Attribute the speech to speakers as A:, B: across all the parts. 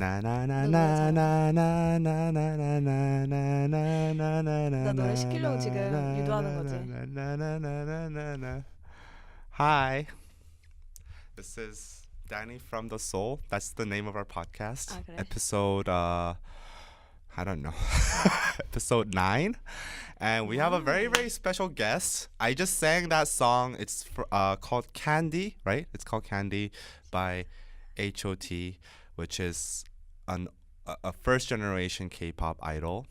A: 나 나 나
B: 노래
A: 나
B: 잘.
A: 나 나 나 나 나 나 나 나 나
B: 나
A: 나
B: 노래 시키려고 지금 유도하는 거지.
A: 나. Hi, this is Danny from the Soul. That's the name of our podcast.
B: 아, 그래?
A: Episode I don't know. Episode 9. And we have a very, very special guest. I just sang that song. It's called Candy, right? It's called Candy by HOT, which is a first generation K-pop idol.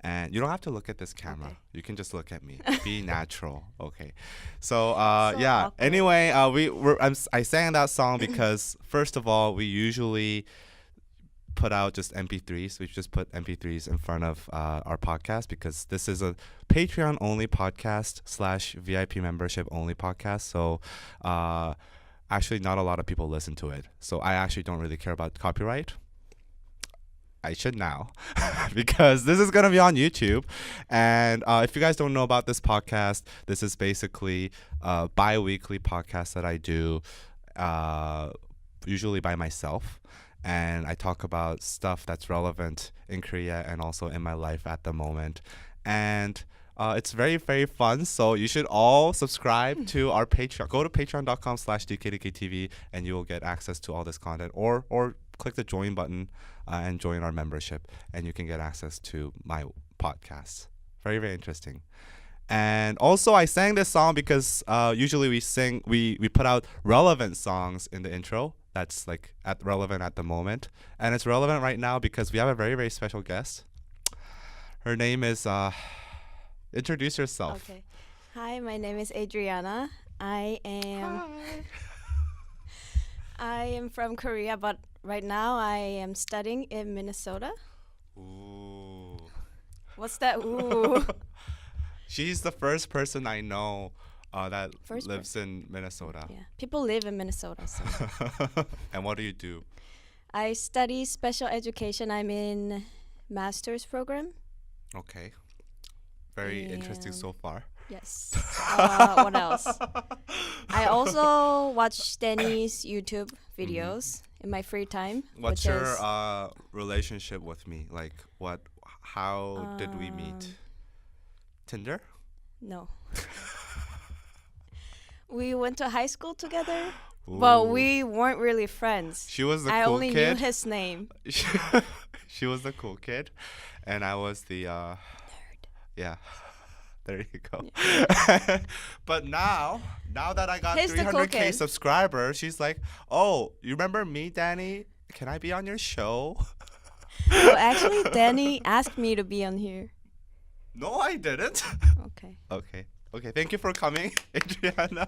A: And you don't have to look at this camera.
B: Okay.
A: You can just look at me. Be natural. Okay. So
B: So
A: yeah.
B: awkward.
A: Anyway, I sang that song because first of all, we usually put out just MP3s. We just put MP3s in front of our podcast because this is a Patreon only podcast / VIP membership only podcast. So actually not a lot of people listen to it. So I actually don't really care about copyright. I should now because this is going to be on YouTube. And if you guys don't know about this podcast, this is basically a bi-weekly podcast that I do usually by myself. And I talk about stuff that's relevant in Korea and also in my life at the moment. And it's very, very fun. So you should all subscribe to our Patreon. Go to patreon.com/DKDKTV and you will get access to all this content. Or click the join button and join our membership. And you can get access to my podcast. Very, very interesting. And also I sang this song because usually we put out relevant songs in the intro. That's like relevant at the moment. And it's relevant right now because we have a very, very special guest. Her name is, introduce yourself.
B: Okay. Hi, my name is Adriana. I am from Korea, but right now I am studying in Minnesota.
A: Ooh.
B: What's that? Ooh.
A: She's the first person I know that
B: First
A: lives in Minnesota.
B: Yeah. People live in Minnesota. So.
A: And what do you do?
B: I study special education. I'm in master's program.
A: Okay. Very interesting
B: And-
A: so far.
B: Yes. What else? I also watch Danny's YouTube videos in my free time.
A: What's
B: which
A: your
B: is,
A: relationship with me? Like how did we meet? Tinder?
B: No. We went to high school together, but
A: Ooh.
B: we weren't really friends.
A: She was the
B: I
A: cool
B: only
A: kid.
B: knew his name.
A: She was the cool kid, and I was the
B: Nerd.
A: yeah. There you go. But now that I got
B: He's the cool
A: 300K
B: kid.
A: subscribers, she's like, "Oh, you remember me, Danny? Can I be on your show?"
B: Well, actually, Danny asked me to be on here.
A: No, I didn't.
B: Okay.
A: Okay. Thank you for coming, Adriana.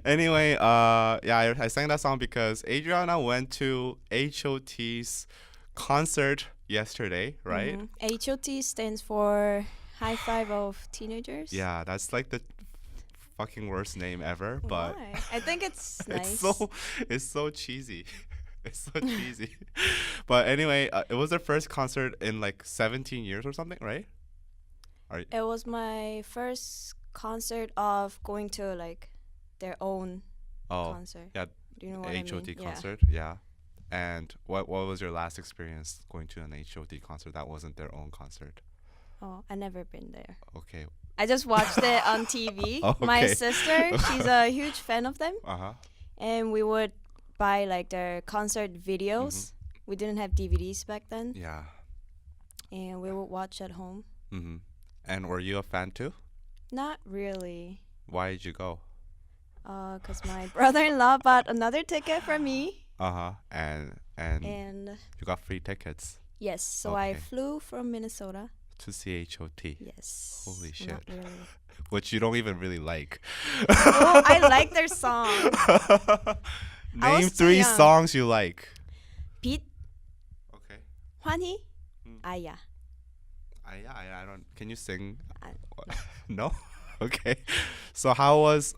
A: Anyway, yeah, I sang that song because Adriana went to HOT's concert yesterday, right?
B: HOT stands for High Five of Teenagers.
A: Yeah, that's like the fucking worst name ever, but
B: Why? I think it's nice.
A: it's so cheesy. It's so cheesy. But anyway, it was their first concert in like 17 years or something, right?
B: It was my first concert of going to like their own concert.
A: Yeah,
B: Do you know what I mean?
A: HOT
B: Yeah.
A: concert. Yeah. And what was your last experience going to an HOT concert that wasn't their own concert?
B: Oh, I never been there.
A: Okay.
B: I just watched it on TV.
A: Oh,
B: My
A: okay.
B: sister, she's a huge fan of them,
A: Uh-huh.
B: and we would buy like their concert videos. We didn't have DVDs back then,
A: Yeah.
B: and we would watch at home.
A: Mhm. And were you a fan too?
B: Not really,
A: Why did you go?
B: cause my brother-in-law bought another ticket for me,
A: Uh-huh. And
B: and
A: you got free tickets
B: yes, so I
A: Okay.
B: flu from Minnesota.
A: to see HOT.
B: Yes.
A: Holy
B: Not
A: shit.
B: really.
A: Which you don't even really like.
B: Oh, I like their song. I
A: Name
B: was too
A: 3
B: young.
A: songs you like.
B: 빛,
A: Okay.
B: 환희,
A: Mm.
B: 아야.
A: I don't. Can you sing?
B: I-
A: No. Okay. So how was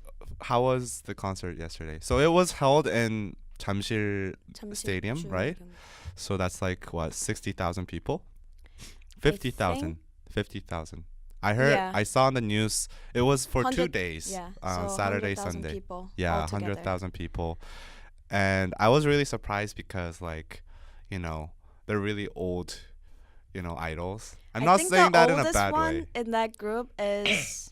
A: the concert yesterday? So it was held in 잠실 Stadium, right? So that's like what, 60,000 people? 50,000. 50,000. I heard.
B: Yeah.
A: I saw on the news. It was for 2
B: 100
A: days.
B: Yeah. So
A: Saturday,
B: 100,000
A: Sunday.
B: People
A: Yeah,
B: altogether.
A: 100,000 people. And I was really surprised because, like, you know, they're really old, idols. I'm
B: I
A: not
B: think
A: saying
B: the
A: that in a
B: oldest
A: bad
B: one
A: way.
B: in that group is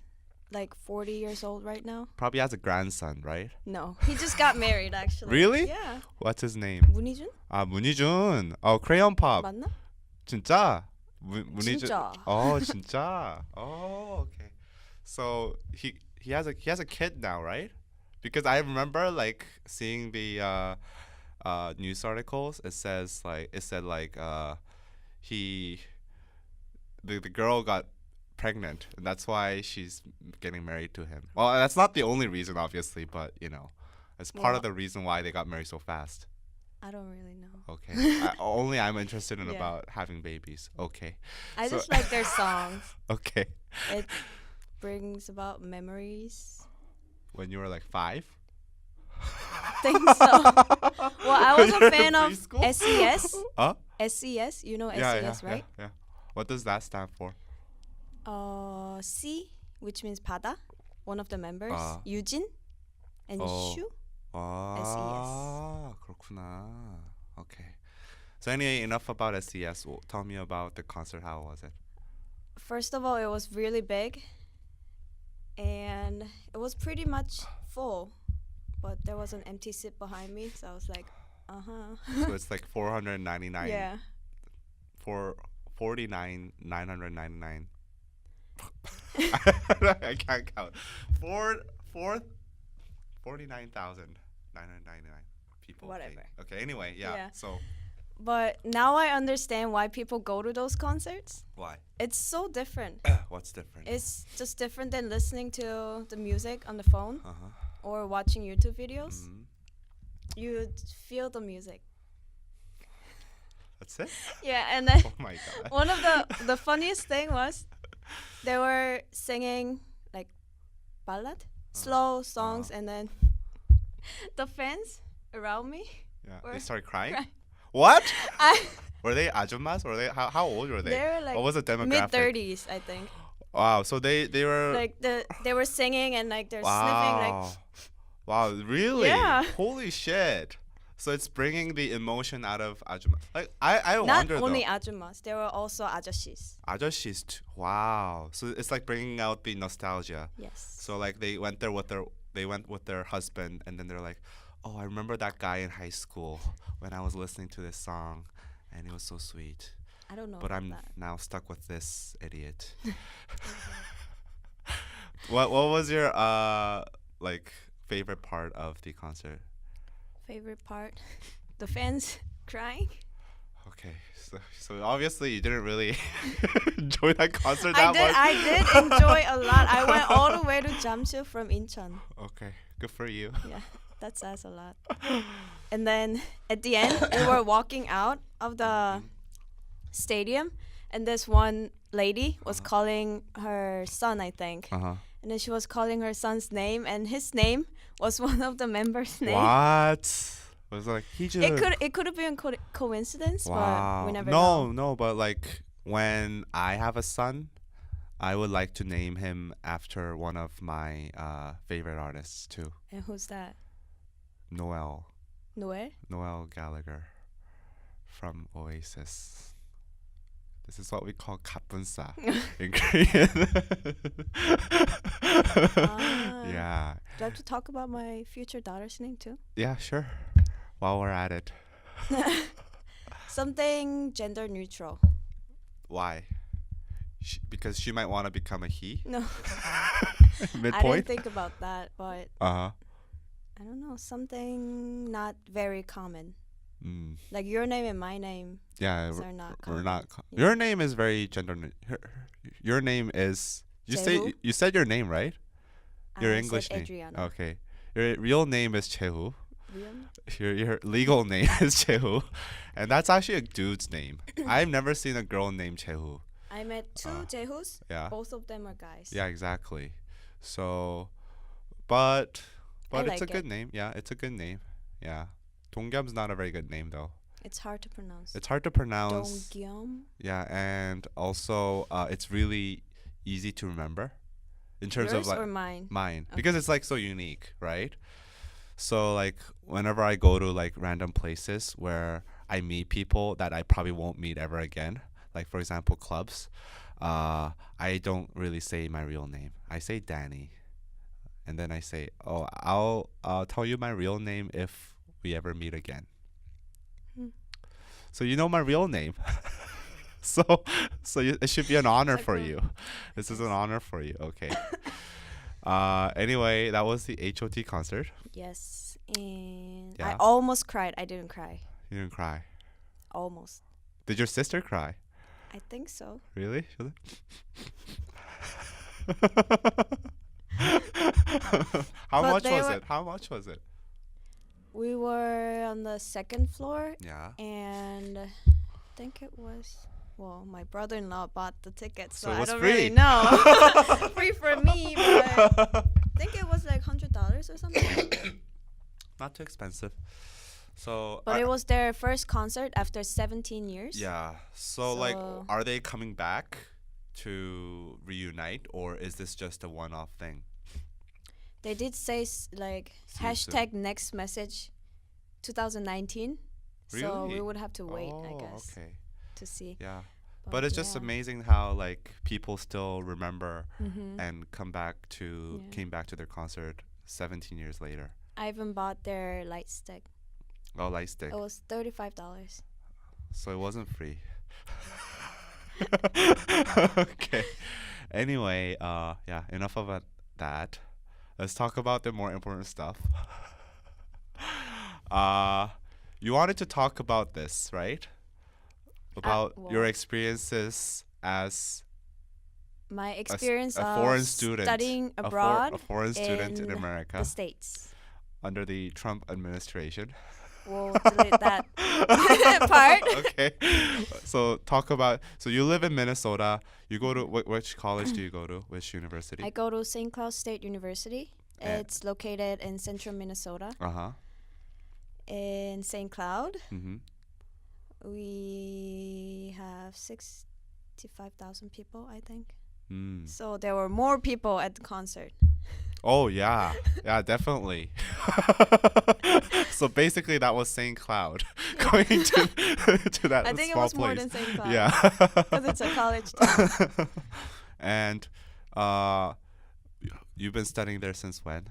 B: like 40 years old right now.
A: Probably has a grandson, right?
B: No, he just got married actually.
A: Really?
B: Yeah.
A: What's his name?
B: 문희준?
A: 문희준. Oh, Crayon Pop.
B: 맞나?
A: 진짜? 문희준.
B: 진짜.
A: Oh, 진짜. Oh, okay. So he has a kid now, right? Because I remember like seeing the news articles. It said like he the girl got pregnant, and that's why she's getting married to him. Well, that's not the only reason, obviously, but it's part of
B: Well-
A: the reason why they got married so fast.
B: I don't really know.
A: Okay, only I'm interested in
B: Yeah.
A: about having babies. Okay,
B: I
A: So-
B: just like their songs.
A: okay.
B: It brings about memories.
A: When you were like 5.
B: Think so. Well, I was
A: You're
B: a
A: in
B: fan of
A: preschool?
B: SES.
A: Huh?
B: SES, you know
A: Yeah,
B: SES, right?
A: Yeah. What does that stand for?
B: C, which means 바다, one of the members,
A: 아.
B: 유진, and
A: 어.
B: 슈.
A: 아, 그렇구나. Okay. So anyway, enough about SES. Well, tell me about the concert. How was it?
B: First of all, it was really big, and it was pretty much full, but there was an empty seat behind me, so I was like,
A: So it's like 499.
B: yeah.
A: For 999. I can't count. 49,999 people.
B: Whatever.
A: paid. Okay. Anyway, yeah.
B: Yeah.
A: So
B: But now I understand why people go to those concerts.
A: why?
B: It's so different.
A: What's different?
B: It's just different than listening to the music on the phone
A: Uh-huh.
B: or watching YouTube videos.
A: Mhm.
B: You feel the music.
A: That's it.
B: Yeah, and then
A: Oh my god.
B: one of the funniest thing was they were singing like ballad, slow songs, and then the fans around me.
A: Yeah.
B: Or
A: They started crying.
B: cry.
A: What?
B: I,
A: Were they ajumas? Were they how old were they?
B: they were like
A: what was the demographic?
B: mid-30s, I think.
A: Wow. So they were
B: Like they were singing and like they're sniffing like
A: Wow, really?
B: Yeah.
A: Holy shit. So it's bringing the emotion out of ajuma. Like I
B: not
A: wonder
B: only
A: though.
B: ajumas, there were also ajashis.
A: Ajashis wow. So it's like bringing out the nostalgia.
B: Yes.
A: So like they went with their husband, and then they're like, "Oh, I remember that guy in high school when I was listening to this song, and it was so sweet.
B: I don't know
A: But
B: about
A: I'm
B: that.
A: now stuck with this idiot." What was your like favorite part of the concert?
B: Favorite part, the fans crying.
A: Okay, so obviously you didn't really enjoy that concert that much.
B: I did enjoy a lot. I went all the way to Jamsil from Incheon.
A: Okay, good for you.
B: Yeah, that says a lot. And then at the end, we were walking out of the stadium, and this one lady was calling her son, I think.
A: Uh-huh.
B: And then she was calling her son's name, and his name was one of the members' name.
A: What? It was like Heejun.
B: It could have been coincidence,
A: Wow.
B: but we never know.
A: No, but like when I have a son, I would like to name him after one of my favorite artists too.
B: And who's that?
A: Noel
B: Noel?
A: Gallagher from Oasis. This is what we call kapunsa in Korean.
B: Ah.
A: Yeah.
B: Do I have to talk about my future daughter's name too?
A: Yeah, sure. While we're at it.
B: Something gender neutral.
A: Why? Because she might want to become a he?
B: No, I
A: Midpoint?
B: didn't think about that, but
A: Uh-huh.
B: I don't know, something not very common.
A: Mm.
B: Like your name and my name
A: Yeah,
B: are not
A: we're
B: common.
A: not.
B: Yeah.
A: Your name is very gender. Your name is.
B: Jehu?
A: You said your name right? Your
B: I
A: English
B: said
A: name.
B: Adriana.
A: Okay. Your real name is Chehu.
B: Really?
A: Your legal name is Chehu, and that's actually a dude's name. I've never seen a girl named Chehu.
B: I met two Jehus.
A: Yeah.
B: Both of them are guys.
A: Yeah, exactly. So, but
B: I
A: it's a
B: like
A: good
B: it.
A: name. Yeah, it's a good name. Yeah. Dongyam's not a very good name though.
B: It's hard to pronounce.
A: It's hard to pronounce.
B: Dongyam.
A: Yeah, and also it's really easy to remember in terms
B: Yours
A: of like
B: or mine?
A: mine
B: Okay.
A: because it's like so unique, right? So like whenever I go to like random places where I meet people that I probably won't meet ever again. Like for example, clubs. I don't really say my real name. I say Danny, and then I say, "Oh, I'll tell you my real name if we ever meet again."
B: Hmm.
A: So you know my real name. So it should be an honor
B: Like
A: for
B: a-
A: you. This is an
B: Yes.
A: honor for you. Okay. Anyway, that was the HOT concert.
B: Yes, and I
A: Yeah.
B: almost cried. I didn't cry.
A: You didn't cry.
B: Almost.
A: Did your sister cry?
B: I think so.
A: Really? She was How
B: But
A: much
B: they
A: was
B: were-
A: it? How much was it?
B: We were on the second floor,
A: Yeah.
B: and I think it was. Well, my brother-in-law bought the tickets, so
A: So it
B: I
A: was
B: don't
A: free.
B: really know. Free for me, but I think it was like $100 or something.
A: Not too expensive. So
B: But it was their first concert after 17 years.
A: yeah. So like,
B: So-
A: are they coming back to reunite, or is this just a one-off thing?
B: They did say like
A: See you soon.
B: hashtag next message 2019. So
A: Really?
B: we would have to wait, I
A: Oh,
B: guess,
A: okay.
B: to see.
A: Yeah. But it's just
B: yeah.
A: amazing how like people still remember
B: Mhm.
A: and came back to their concert 17 years later.
B: I even bought their light stick.
A: Oh, light stick.
B: It was $35.
A: So it wasn't free. Okay. Anyway, yeah, enough about that. Let's talk about the more important stuff. You wanted to talk about this, right? About your
B: well-
A: experiences as
B: My
A: a,
B: experience
A: a
B: of
A: foreign student,
B: studying
A: a
B: abroad
A: foreign student in
B: in
A: America
B: the States.
A: under the Trump administration.
B: We'll delete that part.
A: Okay. So talk about. So you live in Minnesota. You go to which college do you go to? Which university?
B: I go to St. Cloud State University.
A: And-
B: It's located in central Minnesota.
A: Uh-huh.
B: In St. Cloud,
A: Mm-hmm.
B: we have 65,000 people, I think.
A: Mm.
B: So there were more people at the concert.
A: Oh yeah, yeah, definitely. So basically, that was St. Cloud going to that
B: I think it
A: small
B: was more
A: place.
B: than St. Cloud.
A: Yeah.
B: Because it's a college town.
A: And you've been studying there since when?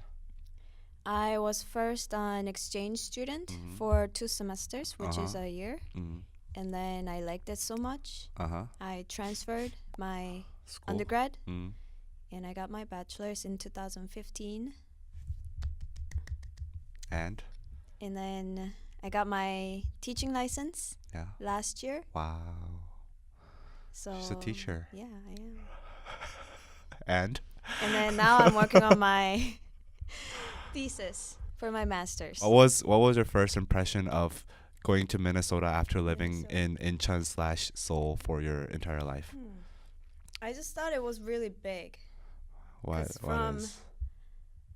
B: I was first an exchange student
A: Mhm.
B: for 2 semesters, which is
A: Uh-huh.
B: a year.
A: Mm.
B: And then I liked it so much,
A: Uh-huh.
B: I transferred my
A: School.
B: undergrad,
A: Mm.
B: and I got my bachelor's in 2015.
A: And
B: And then I got my teaching license
A: yeah.
B: last year.
A: Wow.
B: So
A: She's a teacher.
B: Yeah, I am.
A: And
B: And then now I'm working on my thesis for my master's.
A: what was your first impression of going to Minnesota after living
B: Minnesota.
A: in Incheon/Seoul for your entire life?
B: I just thought it was really big.
A: What
B: 'Cause
A: what
B: from
A: is?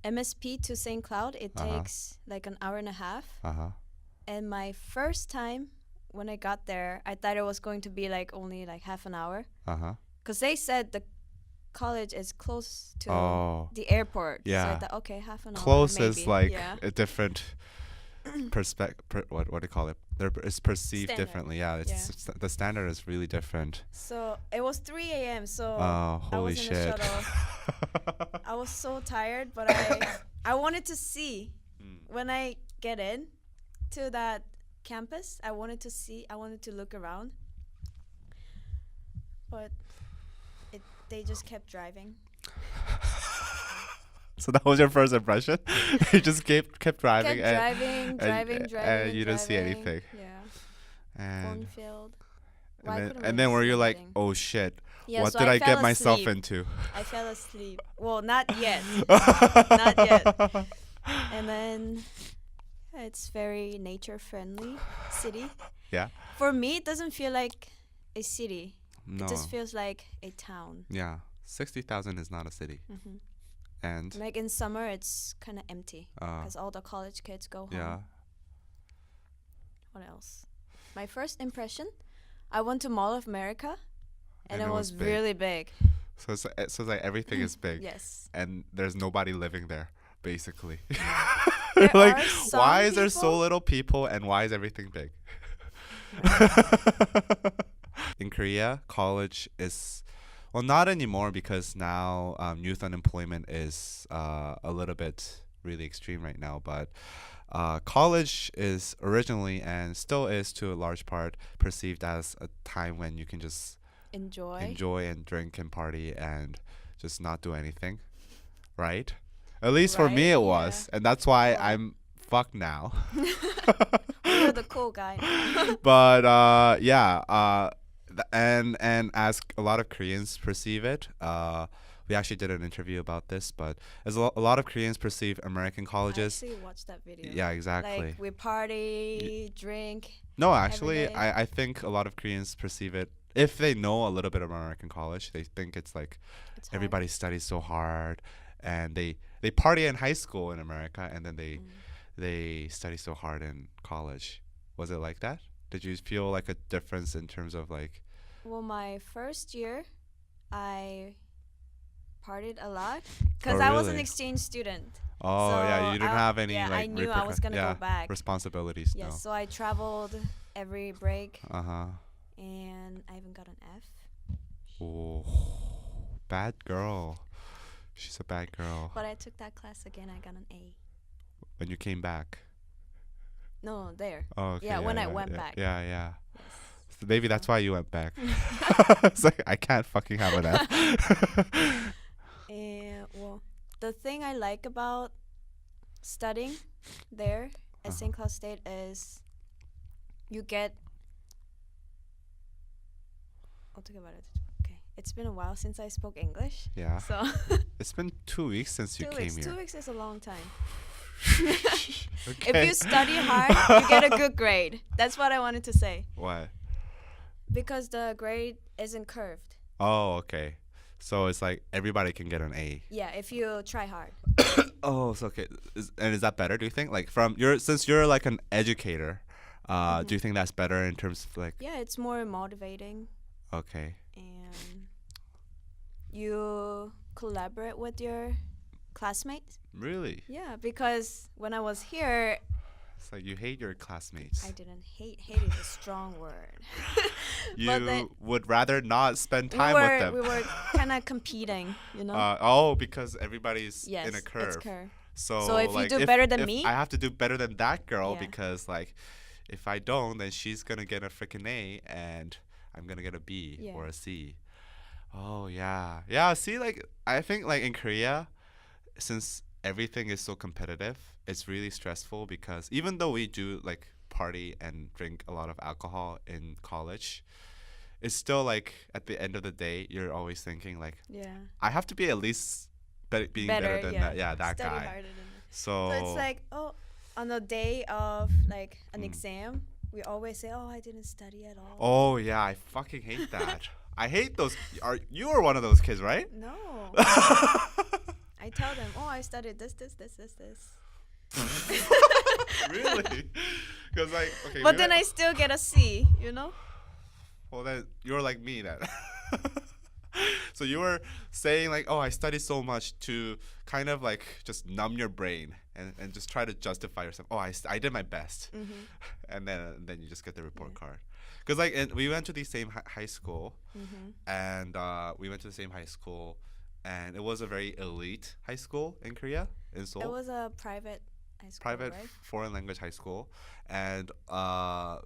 B: MSP to St. Cloud, it
A: Uh-huh.
B: takes like an hour and a half.
A: Uh-huh.
B: And my first time when I got there, I thought it was going to be like only like half an hour.
A: Uh-huh.
B: Because they said the college is close to
A: Oh.
B: the airport. So
A: Yeah.
B: I thought, okay, half an hour.
A: Close is
B: maybe.
A: like
B: Yeah.
A: a different what do you call it? It's perceived
B: Standard.
A: differently. Yeah, the standard is really different.
B: So it was 3 a.m. So
A: Oh,
B: I
A: holy
B: was in
A: shit.
B: a shuttle. I was so tired, but I wanted to see
A: Mm.
B: when I get in to that campus. I wanted to see. I wanted to look around, but they just kept driving.
A: So that was your first impression? You just kept driving
B: Kept driving,
A: and
B: driving.
A: you didn't see
B: driving.
A: anything.
B: Yeah,
A: And
B: cornfield. Well, I
A: and
B: couldn't
A: then
B: really
A: were
B: see
A: you like,
B: anything.
A: oh shit,
B: Yeah,
A: what
B: so
A: did I
B: fell
A: get myself
B: asleep.
A: into?
B: I fell asleep. Well, not yet. Not yet. And then it's very nature friendly city.
A: Yeah.
B: For me, it doesn't feel like a city.
A: No.
B: It just feels like a town.
A: Yeah. 60,000 is not a city.
B: Hmm.
A: And
B: Like in summer, it's kind of empty
A: uh,
B: because all the college kids go home.
A: yeah.
B: What else? My first impression, I went to Mall of America, and it was
A: big.
B: really big.
A: So it's like everything is big.
B: Yes.
A: And there's nobody living there, basically.
B: There
A: Like,
B: are some
A: why is there so
B: people-
A: little people and why is everything big? In Korea, college is, well, not anymore because now youth unemployment is a little bit really extreme right now. But college is originally and still is to a large part perceived as a time when you can just enjoy and drink and party and just not do anything, right? At least for me
B: Right,
A: it
B: yeah.
A: was, and that's why
B: Well.
A: I'm fucked now.
B: You're the cool guy.
A: But yeah, and as a lot of Koreans perceive it, we actually did an interview about this, but as a lot of Koreans perceive American
B: I
A: colleges.
B: actually watched that video.
A: Yeah, exactly.
B: Like we party, drink.
A: No,
B: every
A: actually,
B: day.
A: I think a lot of Koreans perceive it, if they know a little bit of American college, they think it's like
B: It's hard.
A: everybody studies so hard, and they party in high school in America, and then they study so hard in college. Was it like that? Did you feel like a difference in terms of like?
B: Well, my first year, I partied a lot because
A: Oh,
B: I was an
A: really?
B: exchange student.
A: Oh yeah, you didn't have any
B: yeah, I
A: like
B: knew I was gonna
A: yeah,
B: go back.
A: responsibilities.
B: Yes, so I traveled every break,
A: No. Uh-huh.
B: and I even got an F.
A: Oh, bad girl. She's a bad girl.
B: But I took that class again. I got an A.
A: When you came back.
B: No, there.
A: Oh, okay.
B: Yeah, when I went
A: yeah,
B: back.
A: Yeah, yeah.
B: Yes.
A: So maybe that's why you went back. It's like I can't fucking have an F.
B: And well, the thing I like about studying there at St. Cloud State is you get. 어떻게 말해야 되지? Okay, it's been a while since I spoke English.
A: Yeah.
B: So
A: It's been 2 weeks since you
B: 2
A: came
B: weeks.
A: here.
B: 2 weeks is a long time.
A: Okay.
B: If you study hard, you get a good grade. That's what I wanted to say.
A: What?
B: Because the grade isn't curved.
A: Oh, okay. So it's like everybody can get an A.
B: Yeah, if you try hard.
A: Oh, so okay. Is that better? Do you think? Like since you're like an educator, do you think that's better in terms of like?
B: Yeah, it's more motivating,
A: Okay.
B: and you collaborate with your classmates.
A: Really?
B: Yeah, because when I was here,
A: It's like you hate your classmates.
B: I didn't hate. Hate is a strong word.
A: You
B: But then
A: would rather not spend
B: we
A: time
B: were
A: with them.
B: we were kind of competing, you know.
A: Because everybody's
B: Yes,
A: in a curve.
B: it's curve.
A: So,
B: So if you
A: like,
B: do better than
A: if
B: me-
A: I have to do better than that girl
B: Yeah.
A: because like, if I don't, then she's gonna get a freaking A and I'm gonna get a B
B: Yeah.
A: or a C. Oh yeah, yeah. See, like I think like in Korea, since everything is so competitive, it's really stressful because even though we do like party and drink a lot of alcohol in college, it's still like at the end of the day, you're always thinking like,
B: Yeah.
A: I have to be at least being better than that. Yeah, that
B: Study
A: guy.
B: harder than that.
A: So,
B: So it's like, oh, on the day of like an
A: Mm.
B: exam, we always say, oh, I didn't study at all.
A: oh yeah, I fucking hate that. I hate those. You are one of those kids, right?
B: No. I tell them, oh, I studied this.
A: Really? Because like, okay.
B: But then I still get a C, you know?
A: Well, then you're like me then. So you were saying like, oh, I studied so much to kind of like just numb your brain and just try to justify yourself. Oh, I did my best, and then you just get the report card. Because like we went to the same high school, and we went to the same high school, and it was a very elite high school in Korea, in Seoul.
B: It was a private high school,
A: Private
B: right?
A: foreign language high school, and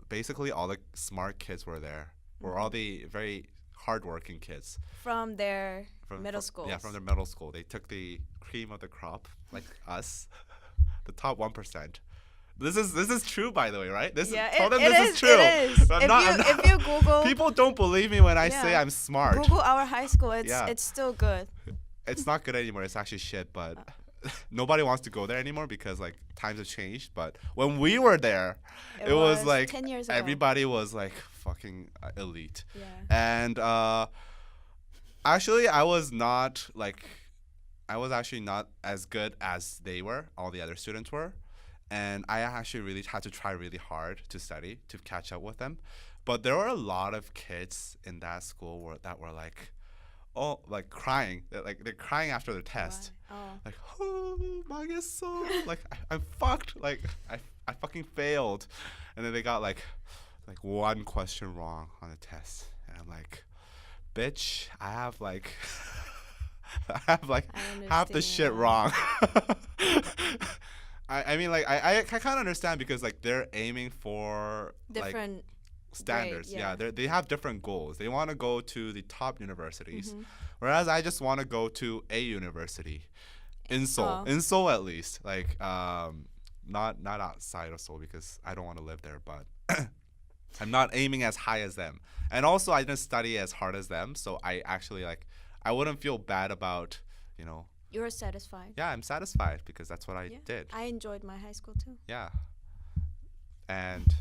A: basically all the smart kids were there. Were all the very hardworking kids
B: From their middle
A: school.
B: schools.
A: Yeah, from their middle school. They took the cream of the crop, like us, the top 1%. This is true, by the way, right? Tell them this is true.
B: It is.
A: I'm
B: If you Google
A: people don't believe me when I say
B: Yeah.
A: I'm smart.
B: Google our high school,
A: Yeah.
B: it's still good.
A: It's not good anymore. It's actually shit, but nobody wants to go there anymore because like times have changed. But when we were there, it was like
B: 10 years ago.
A: everybody was like fucking elite.
B: Yeah.
A: And actually, I was actually not as good as they were. All the other students were, and I actually really had to try really hard to study to catch up with them. But there were a lot of kids in that school that were like, oh, like crying. They're crying after the test.
B: Why? Oh.
A: Like, oh, 망했어. Like I'm fucked. Like I fucking failed. And then they got like like one question wrong on the test, and I'm like, bitch, I have like I have like
B: I
A: half the shit
B: understand.
A: wrong. I mean, like I kind of understand because like they're aiming for like
B: Different
A: standards.
B: grade, yeah.
A: They have different goals. They want to go to the top universities,
B: Mhm.
A: whereas I just want to go to a university in Seoul.
B: Oh.
A: In Seoul, at least, like not outside of Seoul because I don't want to live there. But I'm not aiming as high as them, and also I didn't study as hard as them, so I actually like I wouldn't feel bad about you know.
B: You were satisfied.
A: Yeah, I'm satisfied because that's what I
B: Yeah.
A: did.
B: I enjoyed my high school too.
A: Yeah. And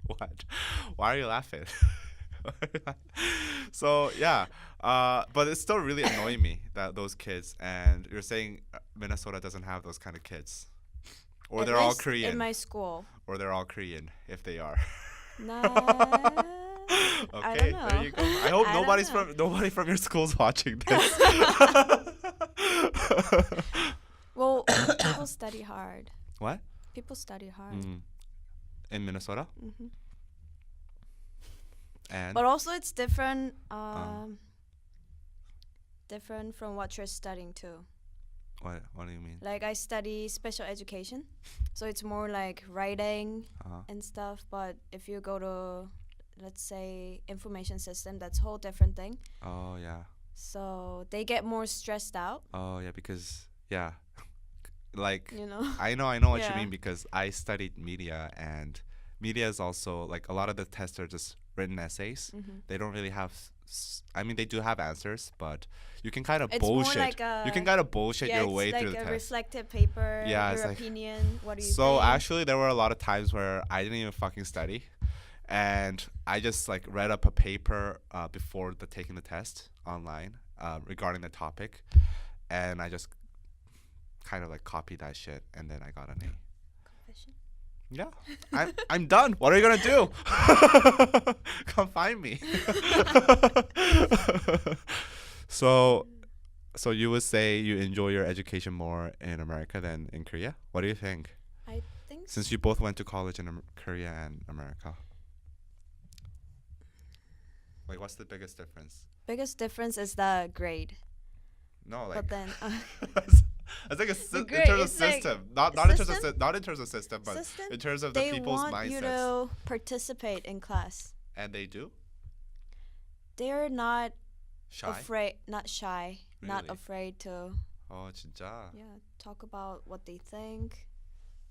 A: what? Why are you laughing? So yeah, but it's still really annoying me that those kids. And you're saying Minnesota doesn't have those kind of kids, or
B: At
A: they're all
B: least
A: Korean,
B: in my school.
A: or they're all Korean if they are.
B: Nah.
A: Okay,
B: I don't know.
A: there you go. I hope
B: I don't know.
A: nobody from your school's watching this.
B: Well, people study hard.
A: What?
B: People study hard.
A: Mm. In Minnesota?
B: Hmm.
A: And
B: But also, it's different. Different from what you're studying too.
A: what do you mean?
B: Like I study special education, so it's more like writing
A: Uh-huh.
B: and stuff. But if you go to, let's say, information system, that's a whole different thing.
A: Oh yeah.
B: So they get more stressed out.
A: Oh yeah, because yeah, like
B: You know.
A: I know what you
B: Yeah.
A: mean because I studied media, and media is also like a lot of the tests are just written essays.
B: Mhm.
A: They don't really have. I mean, they do have answers, but you can kind of
B: It's more
A: bullshit.
B: like a
A: You can kind of bullshit
B: yeah,
A: your
B: it's
A: way
B: like
A: through the
B: a
A: test.
B: reflective paper.
A: Yeah,
B: your
A: it's like-
B: opinion. What do you
A: So
B: think?
A: actually, there were a lot of times where I didn't even fucking study, and I just like read up a paper before taking the test online regarding the topic, and I just kind of like copied that shit, and then I got an A.
B: Confession.
A: Yeah, I'm done. What are you gonna do? Come find me. So you would say you enjoy your education more in America than in Korea? What do you think?
B: I think
A: Since you both went to college in Korea and America, like what's the biggest difference?
B: biggest difference is the grade.
A: No, like
B: But then
A: I think it's
B: The
A: in
B: grade
A: terms of
B: is like
A: system, not in terms of
B: system?
A: not in terms of system, but
B: System?
A: in terms of the
B: they
A: people's
B: want
A: mindsets.
B: you to participate in class.
A: And they do
B: They're not
A: shy.
B: afraid, not shy, not
A: Really?
B: afraid to
A: Oh, 진짜.
B: talk about what they think,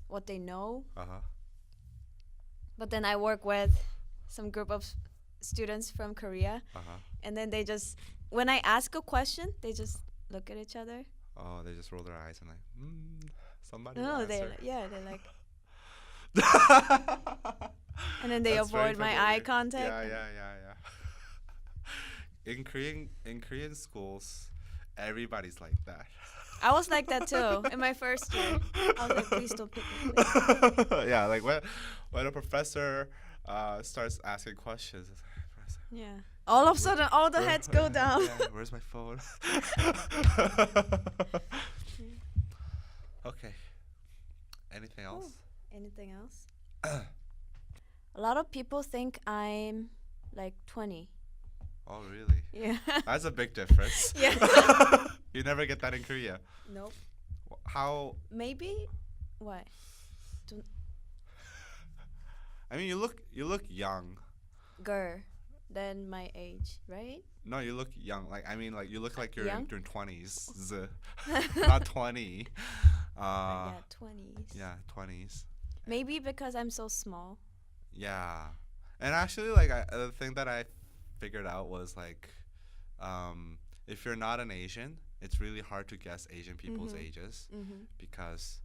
B: what they know.
A: Uh-huh.
B: But then I work with some group of students from Korea,
A: Uh-huh.
B: and then they just, when I ask a question, they just look at each other.
A: Oh, they just roll their eyes and like, somebody
B: No,
A: will
B: they're
A: answer.
B: they're like, and then they
A: That's very
B: avoid my eye
A: familiar.
B: contact.
A: Yeah. In Korean schools, everybody's like that.
B: I was like that too in my first year. I was like, please don't pick me. Please.
A: Yeah, like when a professor starts asking questions, it's like, "Professor,
B: Yeah. All of a sudden, all the
A: where-
B: heads go down.
A: Yeah, where's my phone? Okay. Anything else?
B: Anything else? A lot of people think I'm like 20.
A: Oh, really?
B: Yeah.
A: That's a big difference.
B: Yeah.
A: You never get that in Korea.
B: Nope.
A: How?
B: Maybe. What?
A: I mean, you look young.
B: Girl. Than my age, right?
A: No, you look young. Like I mean, like you look like you're
B: Young?
A: in your 20s, not 20.
B: Yeah, 20s.
A: Yeah, 20s.
B: Maybe because I'm so small.
A: Yeah, and actually, like the thing that I figured out was like, if you're not an Asian, it's really hard to guess Asian people's ages because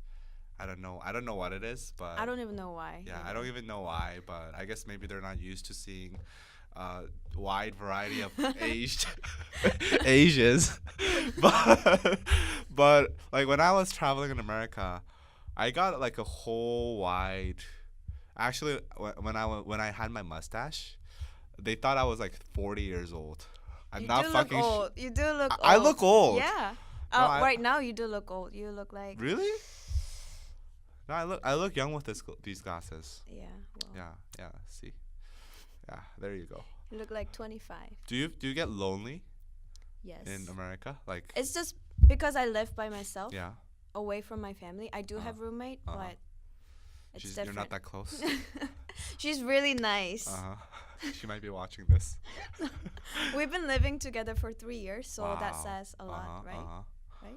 A: I don't know what it is, but
B: I don't even know why.
A: yeah, I don't even know why, but I guess maybe they're not used to seeing wide variety of aged Asians. but like when I was traveling in America, I got like a whole wide. Actually, when I had my mustache, they thought I was like 40 years old. I'm
B: You
A: not
B: do
A: fucking.
B: look old. You do look old.
A: I look old.
B: Yeah.
A: No,
B: Right now you do look old. You look like
A: Really? No, I look young with these glasses.
B: Yeah. Well,
A: Yeah. See. Yeah. There you go.
B: you look like 25.
A: Do you get lonely
B: Yes.
A: in America? Like.
B: It's just because I live by myself,
A: Yeah.
B: away from my family. I do have roommate, but it's
A: You're
B: different.
A: not that close.
B: She's really nice.
A: She might be watching this.
B: We've been living together for 3 years, so that
A: Wow.
B: says a lot, right?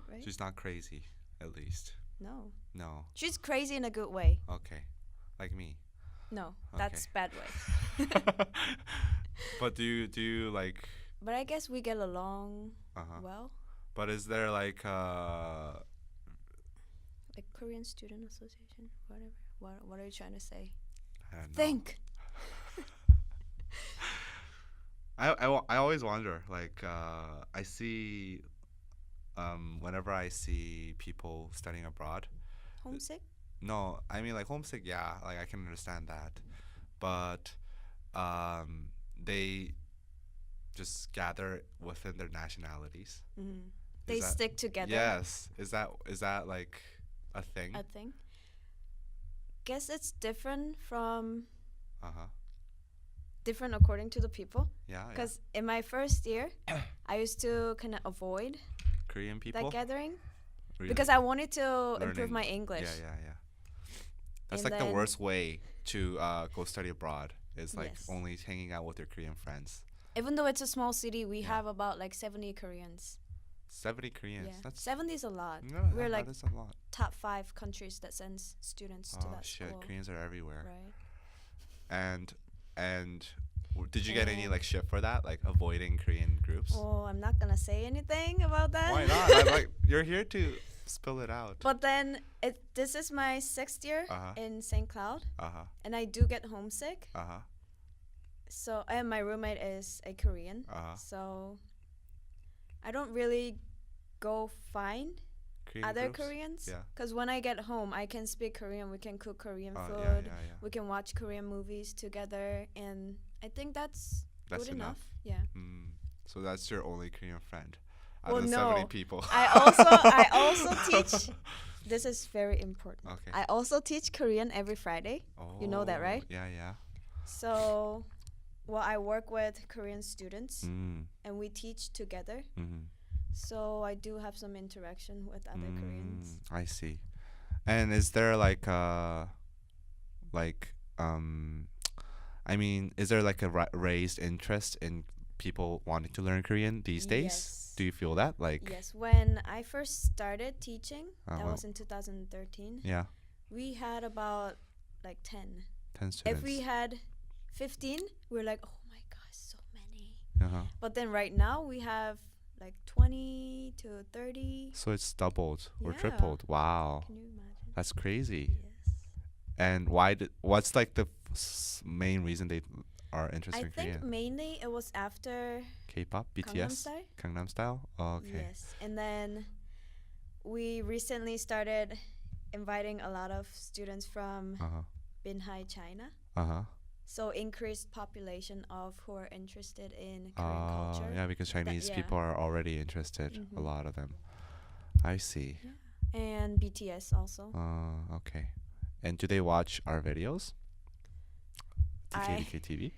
B: Right?
A: She's not crazy, at least.
B: No.
A: No.
B: She's crazy in a good way.
A: Okay. Like me.
B: No,
A: Okay.
B: that's bad way.
A: But do you like?
B: But I guess we get along
A: Uh-huh.
B: well.
A: But is there like
B: Like Korean Student Association, whatever. What are you trying to say?
A: I don't know.
B: Think.
A: I always wonder, like, I see, whenever I see people studying abroad.
B: Homesick?
A: No, I mean, like, homesick, yeah, like, I can understand that. But they just gather within their nationalities.
B: Mm.
A: Is
B: They
A: that-
B: stick together.
A: Yes. Is that like a thing?
B: I think. Guess it's different from
A: Uh-huh.
B: different according to the people.
A: Yeah.
B: Because in my first year, I used to kind of avoid
A: Korean people?
B: that gathering
A: Really?
B: because I wanted to improve
A: Learning.
B: my English.
A: Yeah. That's
B: And
A: like the
B: then-
A: worst way to go study abroad. Is like
B: Yes.
A: only hanging out with your Korean friends.
B: Even though it's a small city, we
A: Yeah.
B: have about like 70 Koreans.
A: 70 Koreans.
B: Yeah,
A: That's
B: 70 is a lot.
A: no,
B: We're
A: that
B: like
A: is a lot.
B: top 5 countries that sends students to
A: Oh
B: that
A: shit,
B: school.
A: Koreans are everywhere.
B: Right.
A: And did you get any
B: And-
A: like shit for that, like avoiding Korean groups?
B: Oh, I'm not gonna say anything about that.
A: Why not? Like you're here to spill it out.
B: But then this is my 6th year
A: Uh-huh.
B: in St. Cloud,
A: Uh-huh.
B: and I do get homesick.
A: Uh-huh.
B: So and my roommate is a Korean.
A: Uh-huh.
B: So I don't really go find
A: Korean
B: other
A: groups?
B: Koreans.
A: Yeah.
B: Because when I get home, I can speak Korean. We can cook Korean food.
A: Yeah.
B: We can watch Korean movies together, and I think that's
A: That's
B: good
A: enough.
B: Yeah.
A: So that's your only Korean friend out
B: Well,
A: of
B: no.
A: 70 people.
B: I also teach. This is very important.
A: Okay.
B: I also teach Korean every Friday. You know that, right?
A: Yeah.
B: So, well, I work with Korean students,
A: Mm.
B: and we teach together.
A: Mm-hmm.
B: So I do have some interaction with other Koreans.
A: I see. And is there like I mean, is there like a raised interest in people wanting to learn Korean these days?
B: Yes.
A: Do you feel that? Like,
B: Yes, when I first started teaching, that
A: well,
B: was in 2013.
A: yeah,
B: We had about like 10.
A: 10 students.
B: If we had 15, we're like, oh my gosh, so many.
A: Uh-huh.
B: But then right now we have like 20 to 30.
A: So it's doubled or
B: Yeah.
A: tripled. Wow.
B: Can you imagine?
A: That's crazy.
B: Yes.
A: And what's like the main reason they are interested
B: I
A: in
B: think
A: Korean?
B: mainly it was after
A: K-pop,
B: Gangnam
A: BTS,
B: Style.
A: Gangnam Style. Oh, okay.
B: Yes. And then we recently started inviting a lot of students from
A: Uh-huh.
B: Binhai, China.
A: Uh-huh.
B: So increased population of who are interested in Korean culture.
A: Yeah, because Chinese
B: yeah.
A: people are already interested. A
B: Mhm.
A: lot of them. I see.
B: And BTS also.
A: Okay. And do they watch our videos?
B: I-
A: TKDK TV.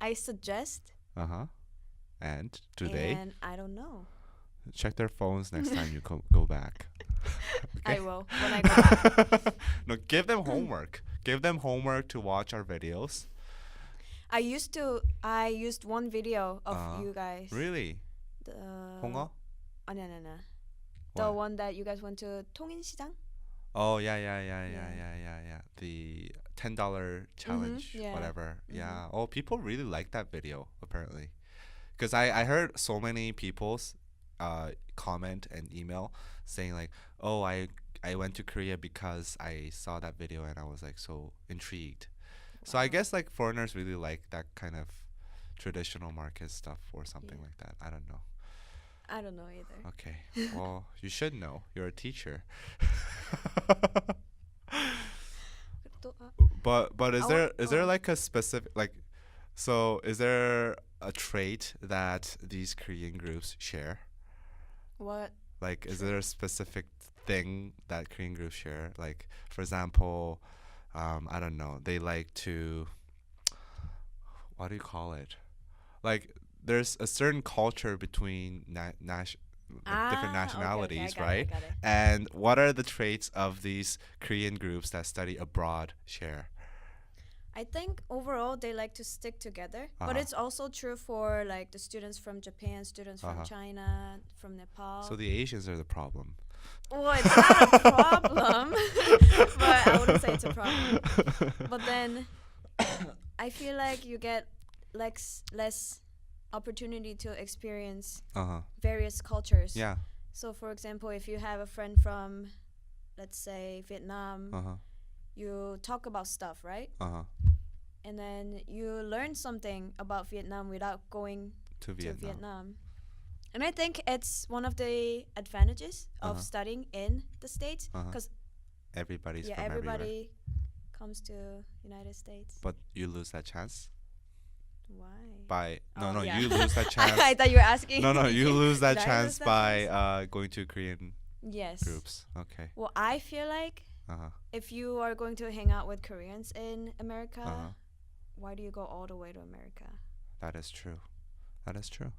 B: I suggest.
A: Uh-huh. And do they?
B: And I don't know.
A: Check their phones next time you go back.
B: I will when I go back.
A: No, give them homework. Give them homework to watch our videos.
B: I used one video of you guys.
A: Really?
B: The
A: 홍어?
B: no. The
A: What?
B: one that you guys went to 통인시장.
A: Oh yeah. The $10 challenge,
B: yeah.
A: whatever. Yeah. Oh, people really like that video apparently, because I heard so many people's comment and email saying like, oh, I went to Korea because I saw that video and I was like so intrigued. So I
B: Wow.
A: guess like foreigners really like that kind of traditional market stuff or something
B: Yeah.
A: like that. I don't know.
B: I don't know either.
A: Okay. Well, you should know. You're a teacher.
B: 또,
A: But is
B: I
A: there
B: wa-
A: is there
B: oh.
A: like a specific like, so is there a trait that these Korean groups share?
B: what?
A: Like, is there a specific thing that Korean groups share. Like, for example, I don't know, they like to, what do you call it? Like, there's a certain culture between different
B: Ah, okay,
A: nationalities,
B: I got it, I
A: right?
B: got it.
A: And what are the traits of these Korean groups that study abroad share?
B: I think overall they like to stick together, but
A: Uh-huh.
B: it's also true for like the students from Japan, students from
A: Uh-huh.
B: China, from
A: So
B: Nepal.
A: the Asians are the problem.
B: Well, it's not a problem, but I wouldn't say it's a problem. But then I feel like you get less opportunity to experience
A: Uh-huh.
B: various cultures.
A: Yeah.
B: So, for example, if you have a friend from, let's say, Vietnam,
A: Uh-huh.
B: you talk about stuff, right?
A: Uh-huh.
B: And then you learn something about Vietnam without going
A: To
B: to
A: Vietnam.
B: Vietnam. And I think it's one of the advantages
A: Uh-huh.
B: of studying in the States
A: Uh-huh.
B: because
A: Everybody's
B: yeah,
A: from everywhere.
B: everybody comes to United States.
A: But you lose that chance
B: Why?
A: by
B: Oh,
A: no,
B: yeah.
A: you lose that chance.
B: I thought you were asking.
A: No, you lose that
B: Did I
A: chance
B: lose that
A: by
B: chance?
A: going to Korean
B: Yes.
A: groups. Okay.
B: Well, I feel like
A: Uh-huh.
B: if you are going to hang out with Koreans in America,
A: Uh-huh.
B: why do you go all the way to America?
A: That is true. That is true.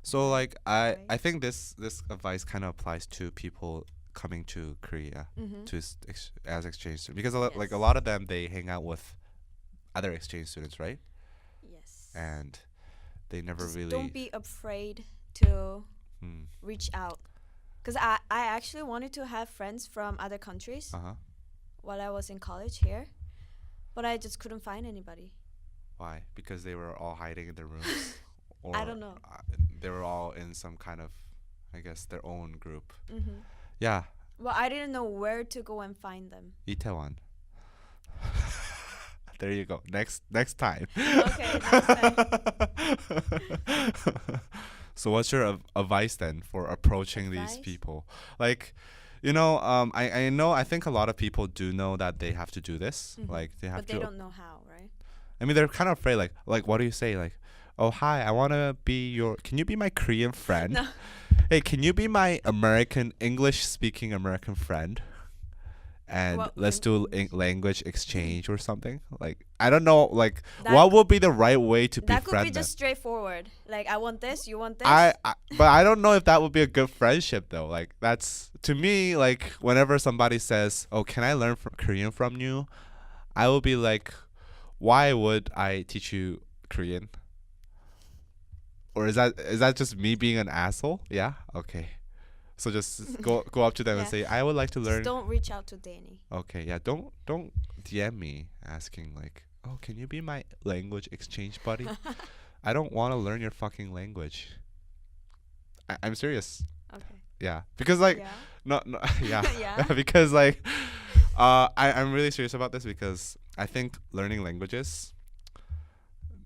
A: So like I
B: Right.
A: I think this advice kind of applies to people coming to Korea
B: Mm-hmm.
A: to as exchange students because like a
B: Yes.
A: lot of them they hang out with other exchange students, right?
B: Yes.
A: And they never
B: Just
A: really
B: don't be afraid to
A: Hmm.
B: reach out. Because I actually wanted to have friends from other countries
A: Uh-huh.
B: while I was in college here, but I just couldn't find anybody.
A: Why? Because they were all hiding in their rooms or
B: I don't know.
A: They were all in some kind of I guess their own group.
B: Mm-hmm.
A: Yeah,
B: Well, I didn't know where to go and find them.
A: Itaewon. There you go. Next time.
B: Okay, next time.
A: So what's your advice then for approaching these
B: Advice?
A: people? Like, I know I think a lot of people do know that they have to do this.
B: Mhm.
A: Like they have
B: But
A: to.
B: they don't know how, right?
A: I mean, they're kind of afraid. Like what do you say? Like, oh hi, I wanna be your. Can you be my Korean friend?
B: No.
A: Hey, can you be my English speaking American friend? And
B: Well,
A: let's
B: can-
A: do language exchange or something. Like I don't know. Like
B: That-
A: what would be the right way to
B: That could
A: befriend
B: be
A: them?
B: just straightforward. Like, I want this, you want this.
A: But I don't know if that would be a good friendship though. Like that's to me like whenever somebody says, "Oh, can I learn Korean from you?" I will be like, "Why would I teach you Korean?" Or is that just me being an asshole? Yeah. Okay. So just go up to them and
B: Yeah.
A: say, "I would like to
B: Just
A: learn."
B: don't reach out to Danny.
A: Okay. Yeah. Don't DM me asking like, "Oh, can you be my language exchange buddy?" I don't want to learn your fucking language. I'm serious.
B: Okay.
A: Yeah, because like
B: Yeah.
A: no yeah
B: Yeah.
A: because like I'm really serious about this because I think learning languages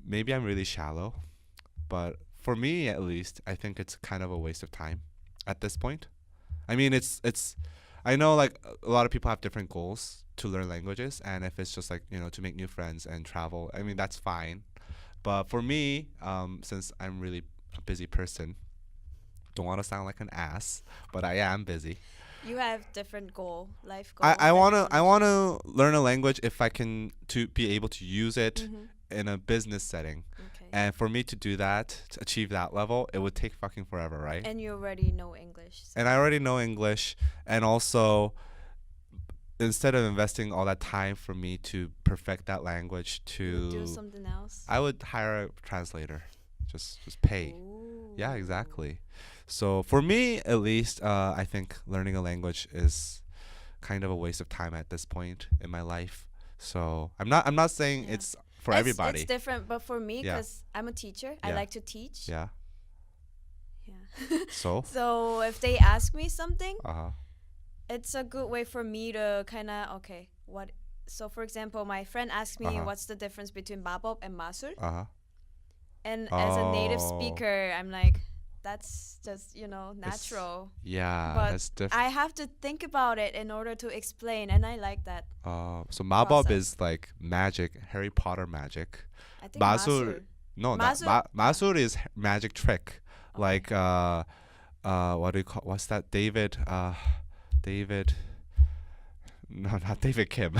A: maybe I'm really shallow, but for me at least I think it's kind of a waste of time at this point. I mean it's I know like a lot of people have different goals to learn languages, and if it's just like to make new friends and travel, I mean that's fine. But for me, since I'm really a busy person, don't want to sound like an ass, but I am busy.
B: You have different life goal.
A: I wanna learn a language if I can to be able to use it
B: Mm-hmm.
A: in a business setting.
B: Okay.
A: And for me to do that, to achieve that level, it would take fucking forever, right?
B: And you already know English. So.
A: And I already know English, and also instead of investing all that time for me to perfect that language,
B: You would do
A: to
B: something else.
A: I would hire a translator, just pay.
B: Ooh.
A: Yeah, exactly. So for me, at least, I think learning a language is kind of a waste of time at this point in my life. So I'm not saying
B: Yeah.
A: it's for everybody.
B: It's different, but for me,
A: Yeah.
B: because I'm a teacher, I
A: Yeah.
B: like to teach.
A: Yeah.
B: Yeah.
A: So.
B: So if they ask me something,
A: Uh-huh.
B: it's a good way for me to kind of what. So for example, my friend asked me
A: Uh-huh.
B: what's the difference between babop and masul,
A: Uh-huh.
B: and as a native
A: Oh.
B: speaker, I'm like, that's just natural.
A: Yeah,
B: But
A: that's different.
B: I have to think about it in order to explain, and I like that.
A: So Mabob
B: process.
A: is like magic, Harry Potter magic.
B: I think
A: Masul-
B: masul.
A: No,
B: Masul-
A: Masul is magic trick.
B: Okay.
A: Like what do you call? What's that? David. David. No, not David Kim.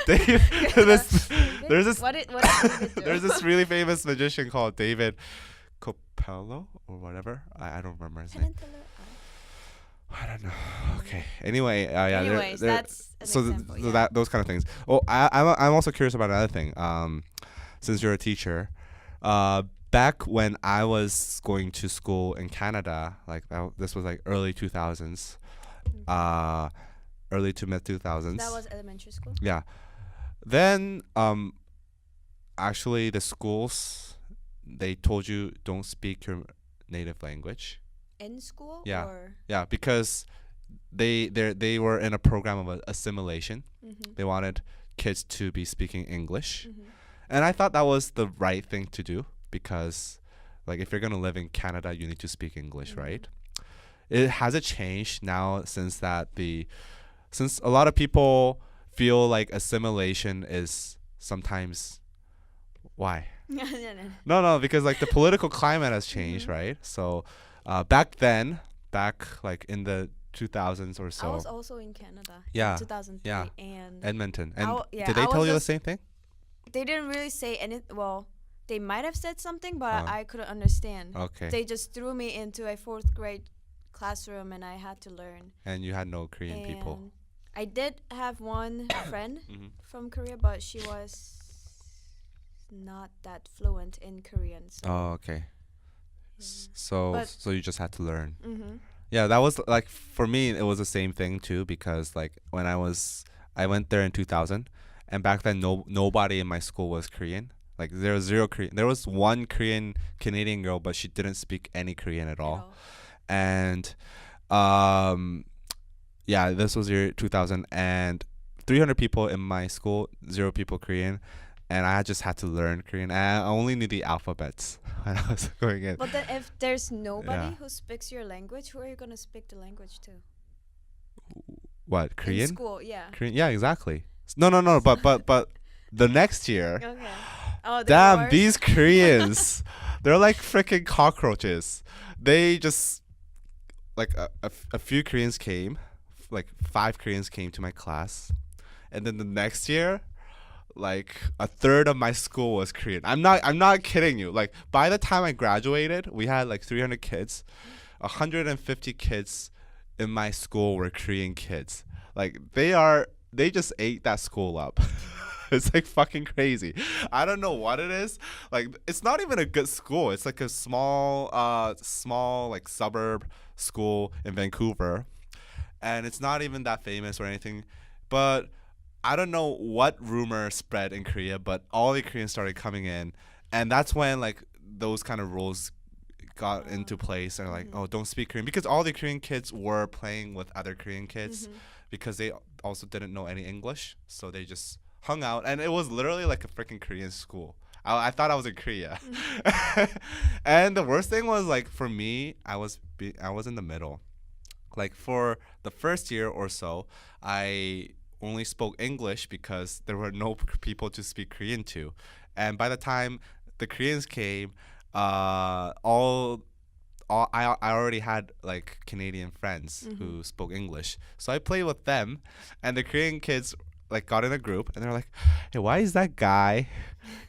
A: David. this, there's this.
B: What did David do?
A: There's this really famous magician called David Copello or whatever. I don't remember his name. I don't know. Okay. Anyway, yeah.
B: Anyways, that's an example,
A: so that those kind of things. Oh, I'm also curious about another thing. Since you're a teacher, back when I was going to school in Canada, like this was like early 2000s, early to mid 2000s.
B: That was elementary school.
A: Yeah. Then actually the schools, they told you don't speak your native language.
B: In school?
A: Yeah.
B: Or?
A: Yeah, because they were in a program of assimilation.
B: Mm-hmm.
A: They wanted kids to be speaking English.
B: Mm-hmm.
A: And I thought that was the right thing to do because like if you're going to live in Canada, you need to speak English,
B: Mm-hmm.
A: right? Has it changed now since a lot of people feel like assimilation is sometimes why? No, because like the political climate has changed,
B: Mm-hmm.
A: right? So back like in the 2000s or so.
B: I was also in Canada.
A: Yeah.
B: In 2003.
A: Yeah.
B: And
A: Edmonton. And
B: yeah,
A: did they
B: I
A: tell
B: was
A: you the
B: just-
A: same thing?
B: they didn't really say anything. Well, they might have said something, but
A: Oh.
B: I couldn't understand.
A: Okay.
B: They just threw me into a 4th grade classroom and I had to learn.
A: And you had no Korean people.
B: And I did have one friend
A: Mm-hmm.
B: from Korea, but she was not that fluent in Korean. So,
A: Oh, okay.
B: yeah.
A: So
B: But-
A: you just had to learn.
B: Mm-hmm.
A: Yeah, that was like for me it was the same thing too because like when I went there in 2000 and back then nobody in my school was Korean. Like there was zero Korean. There was one Korean Canadian girl but she didn't speak any Korean at all. And yeah, this was year 2000 and 300 people in my school, 0 people Korean, and I just had to learn Korean. And I only knew the alphabets when I was going in.
B: But then if there's nobody
A: Yeah.
B: who speaks your language, who are you gonna speak the language to?
A: What, Korean?
B: In school, yeah.
A: Korean? Yeah, exactly. No, but the next year,
B: Okay. Oh,
A: damn, these Koreans, they're like freaking cockroaches. They just like a few Koreans came, like 5 Koreans came to my class, and then the next year, like a third of my school was Korean. I'm not kidding you. Like by the time I graduated, we had like 300 kids, 150 kids in my school were Korean kids. Like they just ate that school up. It's like fucking crazy. I don't know what it is. Like it's not even a good school. It's like a small like suburb school in Vancouver. And it's not even that famous or anything. But I don't know what rumor spread in Korea, but all the Koreans started coming in, and that's when like those kind of rules got into place. And like, oh, don't speak Korean, because all the Korean kids were playing with other Korean kids because they also didn't know any English, so they just hung out, and it was literally like a freaking Korean school. I thought I was in Korea. And the worst thing was like for me, I was in the middle. Like for the first year or so, I only spoke English because there were no people to speak Korean to. And by the time the Koreans came, I already had like Canadian friends who spoke English. So I played with them, and the Korean kids like got in a group, and they're like, "Hey, why is that guy?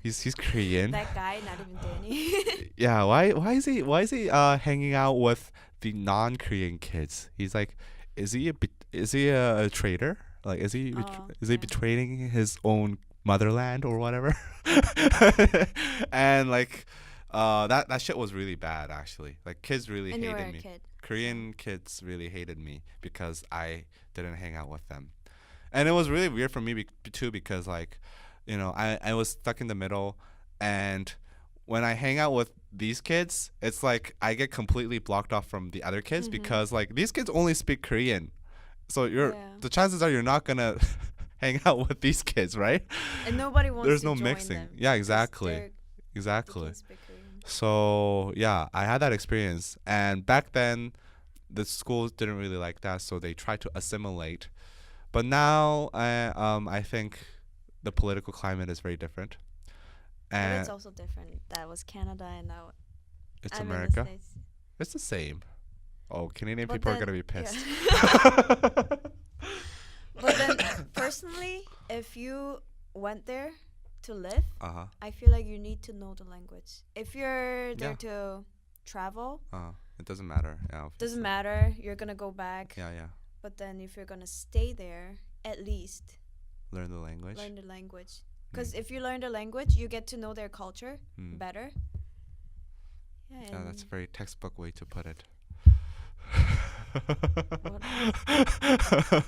A: He's Korean.
B: That guy, not even Danny.
A: Yeah, why is he hanging out with the non-Korean kids? He's like, is he a traitor? Like, is he
B: yeah.
A: betraying his own motherland or whatever?" And like, that shit was really bad actually. Like, kids really
B: And you were
A: hated
B: a
A: me.
B: kid.
A: Korean kids really hated me because I didn't hang out with them. And it was really weird for me too because like, you know, I was stuck in the middle, and when I hang out with these kids, it's like I get completely blocked off from the other kids because like these kids only speak Korean. So the chances are you're not going to hang out with these kids, right?
B: And nobody wants
A: There's
B: to
A: no
B: join
A: mixing.
B: them
A: Yeah,
B: because
A: exactly.
B: they
A: Exactly.
B: can't speak Korean.
A: So yeah, I had that experience, and back then the schools didn't really like that, so they tried to assimilate. But now I think the political climate is very different,
B: But
A: and
B: it's also different. That was Canada, and now
A: it's
B: I'm
A: America.
B: in the States.
A: It's the same. Oh, Canadian
B: But
A: people are
B: then-
A: gonna be pissed.
B: yeah. But then, personally, if you went there to live,
A: Uh-huh.
B: I feel like you need to know the language. If you're there
A: Yeah.
B: to travel,
A: It doesn't matter. Yeah.
B: doesn't
A: obviously.
B: matter. You're gonna go back.
A: Yeah, yeah.
B: But then, if you're gonna stay there, at least
A: Learn the language.
B: learn the language. Because if you learn the language, you get to know their culture
A: Mm.
B: better. Yeah,
A: Yeah, that's a
B: and
A: very textbook way to put it.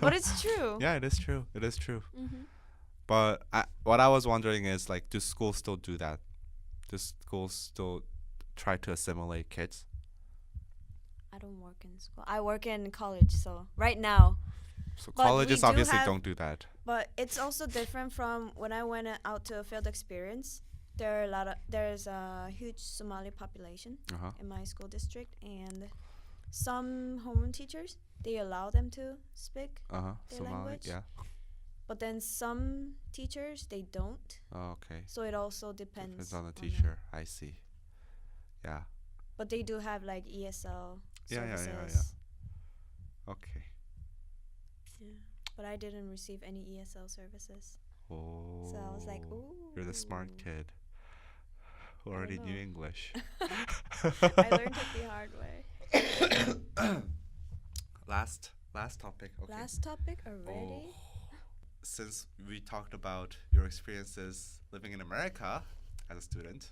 B: but it's true.
A: Yeah, it is true. It is true.
B: Hmm.
A: But what I was wondering is, like, do schools still do that? Do schools still try to assimilate kids?
B: I don't work in school. I work in college, so right now.
A: So
B: But we
A: colleges
B: do
A: obviously
B: have-
A: don't do that.
B: But it's also different from when I went out to a field experience. There's a huge Somali population
A: Uh-huh.
B: in my school district, and some homeroom teachers, they allow them to speak,
A: Uh-huh.
B: Their
A: Somali,
B: language?
A: yeah.
B: but then some teachers they don't.
A: Oh, okay.
B: So it also depends.
A: Depends on the
B: them.
A: teacher. I see. Yeah.
B: But they do have like ESL
A: Yeah, yeah, yeah,
B: services.
A: yeah. Okay.
B: Yeah. But I didn't receive any ESL services.
A: Oh.
B: So I was like, ooh.
A: You're the smart kid who already knew
B: know.
A: English.
B: I learned it the hard way.
A: Last topic. Okay.
B: Last topic already?
A: Since we talked about your experiences living in America as a student,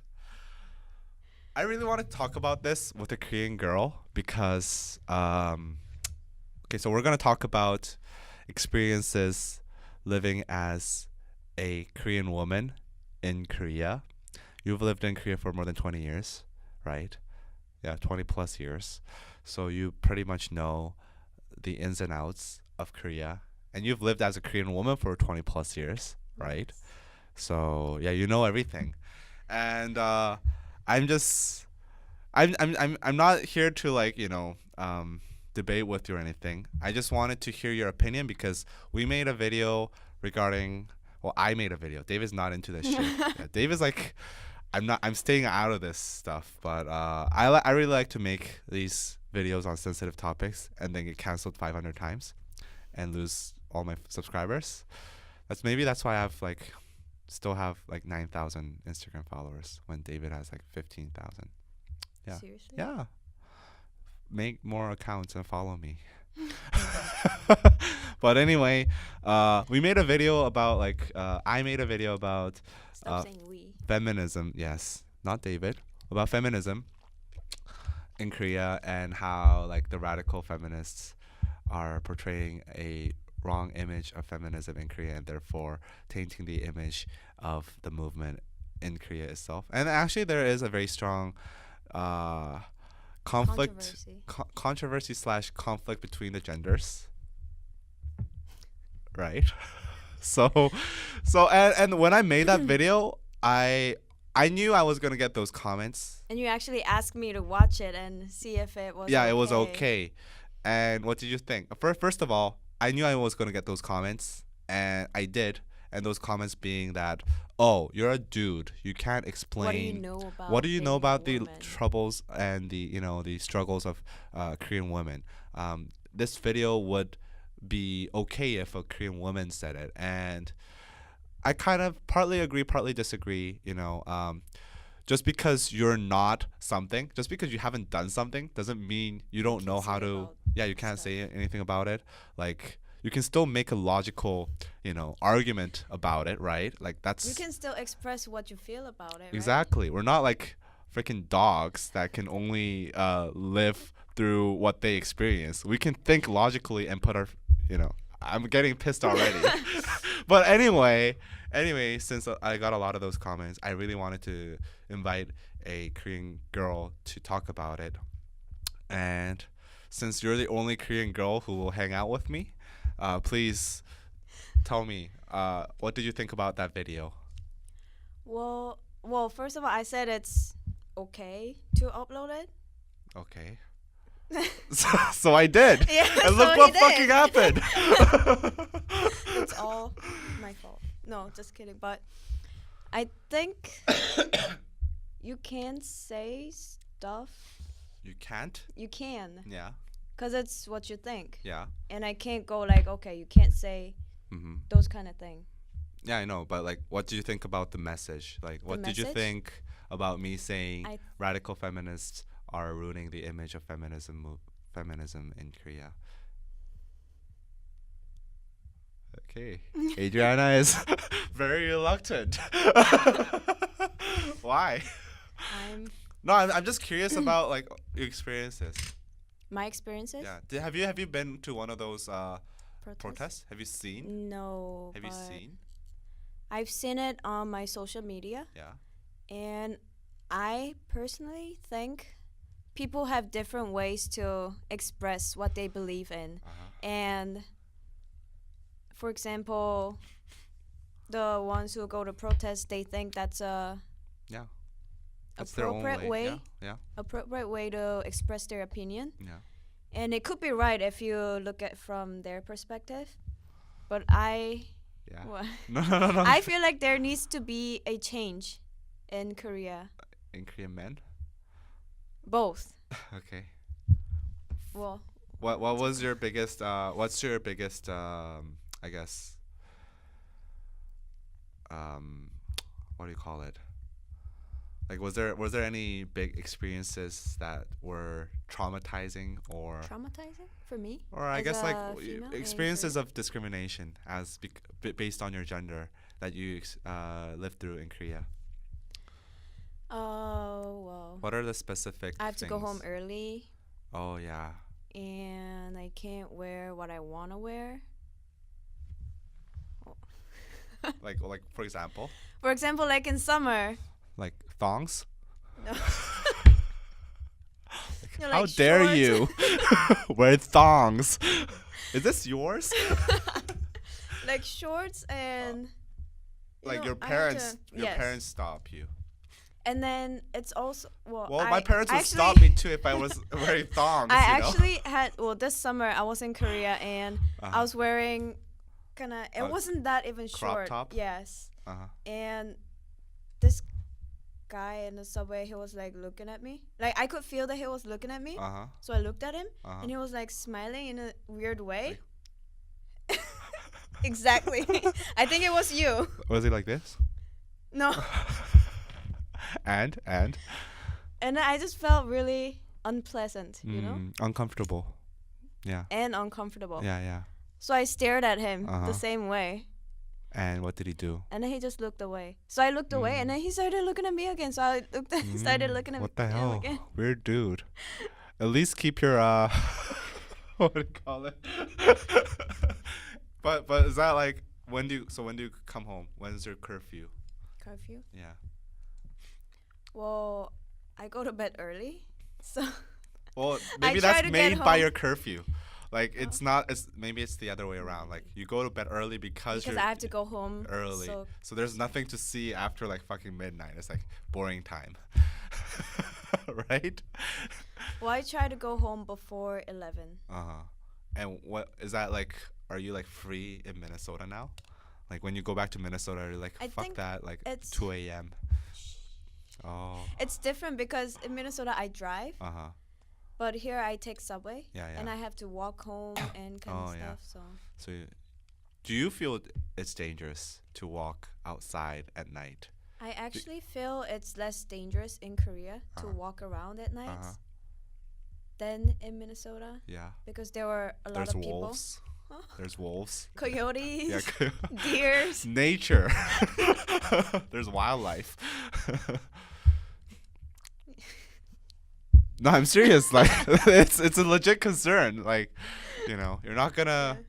A: I really want to talk about this with a Korean girl because, okay, so we're going to talk about experiences living as a Korean woman in Korea. You've lived in Korea for more than 20 years, right? Yeah, 20 plus years. So you pretty much know the ins and outs of Korea. And you've lived as a Korean woman for 20 plus years, right?
B: Yes.
A: So yeah, you know everything. And I'm just I'm not here to, like, debate with you or anything. I just wanted to hear your opinion because we made a video regarding, well, I made a video. David's not into this shit. Yeah, David's like, I'm staying out of this stuff, but I really like to make these videos on sensitive topics and then get canceled 500 times and lose all my subscribers. That's why I still have like 9,000 Instagram followers when David has like 15,000. Yeah.
B: Seriously?
A: Yeah. Make more accounts and follow me. But anyway, we made a video about I made a video about
B: Stop saying we.
A: feminism. Yes, not David. About feminism in Korea and how like the radical feminists are portraying a wrong image of feminism in Korea and therefore tainting the image of the movement in Korea itself. And actually, there is a very strong controversy slash conflict between the genders, right? so and when I made that video, I knew I was gonna get those comments.
B: And you actually asked me to watch it and see if it was
A: Yeah,
B: okay.
A: it was okay. And what did you think? First of all, I knew I was gonna get those comments, and I did. And those comments being that, oh, you're a dude, you can't explain.
B: What do you know about
A: the
B: being a woman?
A: troubles and the struggles of Korean women? This video would be okay if a Korean woman said it, and I kind of partly agree, partly disagree. Just because you're not something, just because you haven't done something, doesn't mean you don't know how
B: say
A: to.
B: about
A: Yeah, you can't
B: stuff.
A: say anything about it. Like, you can still make a logical, argument about it, right? Like, that's
B: You can still express what you feel about it, right?
A: exactly. We're not like freaking dogs that can only live through what they experience. We can think logically and put our, I'm getting pissed already. But anyway, since I got a lot of those comments, I really wanted to invite a Korean girl to talk about it. And since you're the only Korean girl who will hang out with me, please tell me, what did you think about that video?
B: Well, first of all, I said it's okay to upload it.
A: Okay. So I did.
B: Yeah,
A: And
B: so
A: look
B: he
A: what
B: did.
A: fucking happened.
B: It's all my fault. No, just kidding. But I think you can say stuff.
A: You can't?
B: You can.
A: Yeah.
B: because it's what you think.
A: Yeah.
B: And I can't go like, okay, you can't say
A: Mm-hmm.
B: those kind of thing.
A: Yeah, I know, but like, what do you think about the message? Like, what did you
B: message?
A: think about me saying
B: I
A: radical feminists are ruining the image of feminism in Korea? Okay, Adriana is very reluctant. Why?
B: I'm
A: No, I'm just curious about like your experiences.
B: my experiences.
A: Yeah, have you been to one of those protests? Have you seen?
B: No,
A: Have you
B: but
A: seen?
B: I've seen it on my social media,
A: Yeah.
B: and I personally think people have different ways to express what they believe in.
A: Uh-huh.
B: And for example, the ones who go to protest, they think that's a
A: Yeah. That's their own
B: appropriate way,
A: Yeah. Yeah.
B: appropriate way to express their opinion.
A: Yeah.
B: And it could be right if you look at from their perspective. But I
A: Yeah.
B: What?
A: No.
B: I feel like there needs to be a change in Korea.
A: In Korean men.
B: Both.
A: Okay.
B: Well,
A: What was your biggest what's your biggest I guess what do you call it? Like was there any big experiences that were traumatizing or
B: traumatizing for me.
A: I
B: as
A: guess like
B: a female in
A: experiences
B: Korea.
A: of discrimination as based on your gender that you lived through in Korea.
B: Oh well.
A: What are the specific
B: I have to go home
A: things?
B: early,
A: Oh yeah.
B: and I can't wear what I want to wear.
A: Like for example,
B: For example, like in summer.
A: like thongs?
B: No. You know,
A: How
B: like
A: dare
B: shorts.
A: you wear thongs? Is this yours?
B: Like shorts and.
A: Like
B: know,
A: your
B: I have
A: parents,
B: to-
A: your
B: yes.
A: parents stop you.
B: And then it's also well.
A: Well, my parents would
B: actually,
A: stop me too if I was wearing thongs.
B: I
A: you know?
B: actually had this summer I was in Korea and
A: Uh-huh.
B: I was wearing kinda it
A: A
B: wasn't that even
A: crop
B: short.
A: top?
B: Yes.
A: Uh-huh.
B: And this guy in the subway, he was like looking at me. Like I could feel that he was looking at me.
A: Uh-huh.
B: So I looked at him
A: Uh-huh.
B: and he was like smiling in a weird way. Exactly. I think it was you.
A: Was he like this?
B: No.
A: And
B: And I just felt really unpleasant, you know?
A: uncomfortable. Yeah.
B: And uncomfortable.
A: Yeah.
B: So I stared at him
A: Uh-huh.
B: the same way.
A: And what did he do?
B: And then he just looked away. So I looked away, and then he started looking at me again. So I started looking at
A: What the
B: him
A: hell?
B: again.
A: Weird dude. At least keep your what do you call it? but is that like when do you come home? When's your curfew?
B: Curfew?
A: Yeah.
B: Well, I go to bed early. So
A: Well,
B: I
A: maybe
B: try
A: that's
B: to get
A: made by
B: home.
A: your curfew. Like it's not. Maybe it's the other way around. Like you go to bed early because
B: I have to go home
A: early. So there's nothing to see after like fucking midnight. It's like boring time, right?
B: Well, I try to go home before 11.
A: And what is that like? Are you like free in Minnesota now? Like when you go back to Minnesota, are you like
B: I
A: fuck
B: think
A: that? Like
B: it's-
A: 2 a.m. Oh.
B: It's different because in Minnesota I drive, but here I take subway.
A: Yeah.
B: And I have to walk home and kind of
A: Oh, yeah.
B: stuff. So
A: Do you feel it's dangerous to walk outside at night?
B: I actually feel it's less dangerous in Korea to walk around at night than in Minnesota
A: Yeah.
B: because there were a lot
A: There's
B: of people.
A: wolves. There's wolves.
B: Coyotes,
A: Yeah.
B: deers.
A: Nature. There's wildlife. No, I'm serious. Like it's a legit concern. Like, you're not gonna.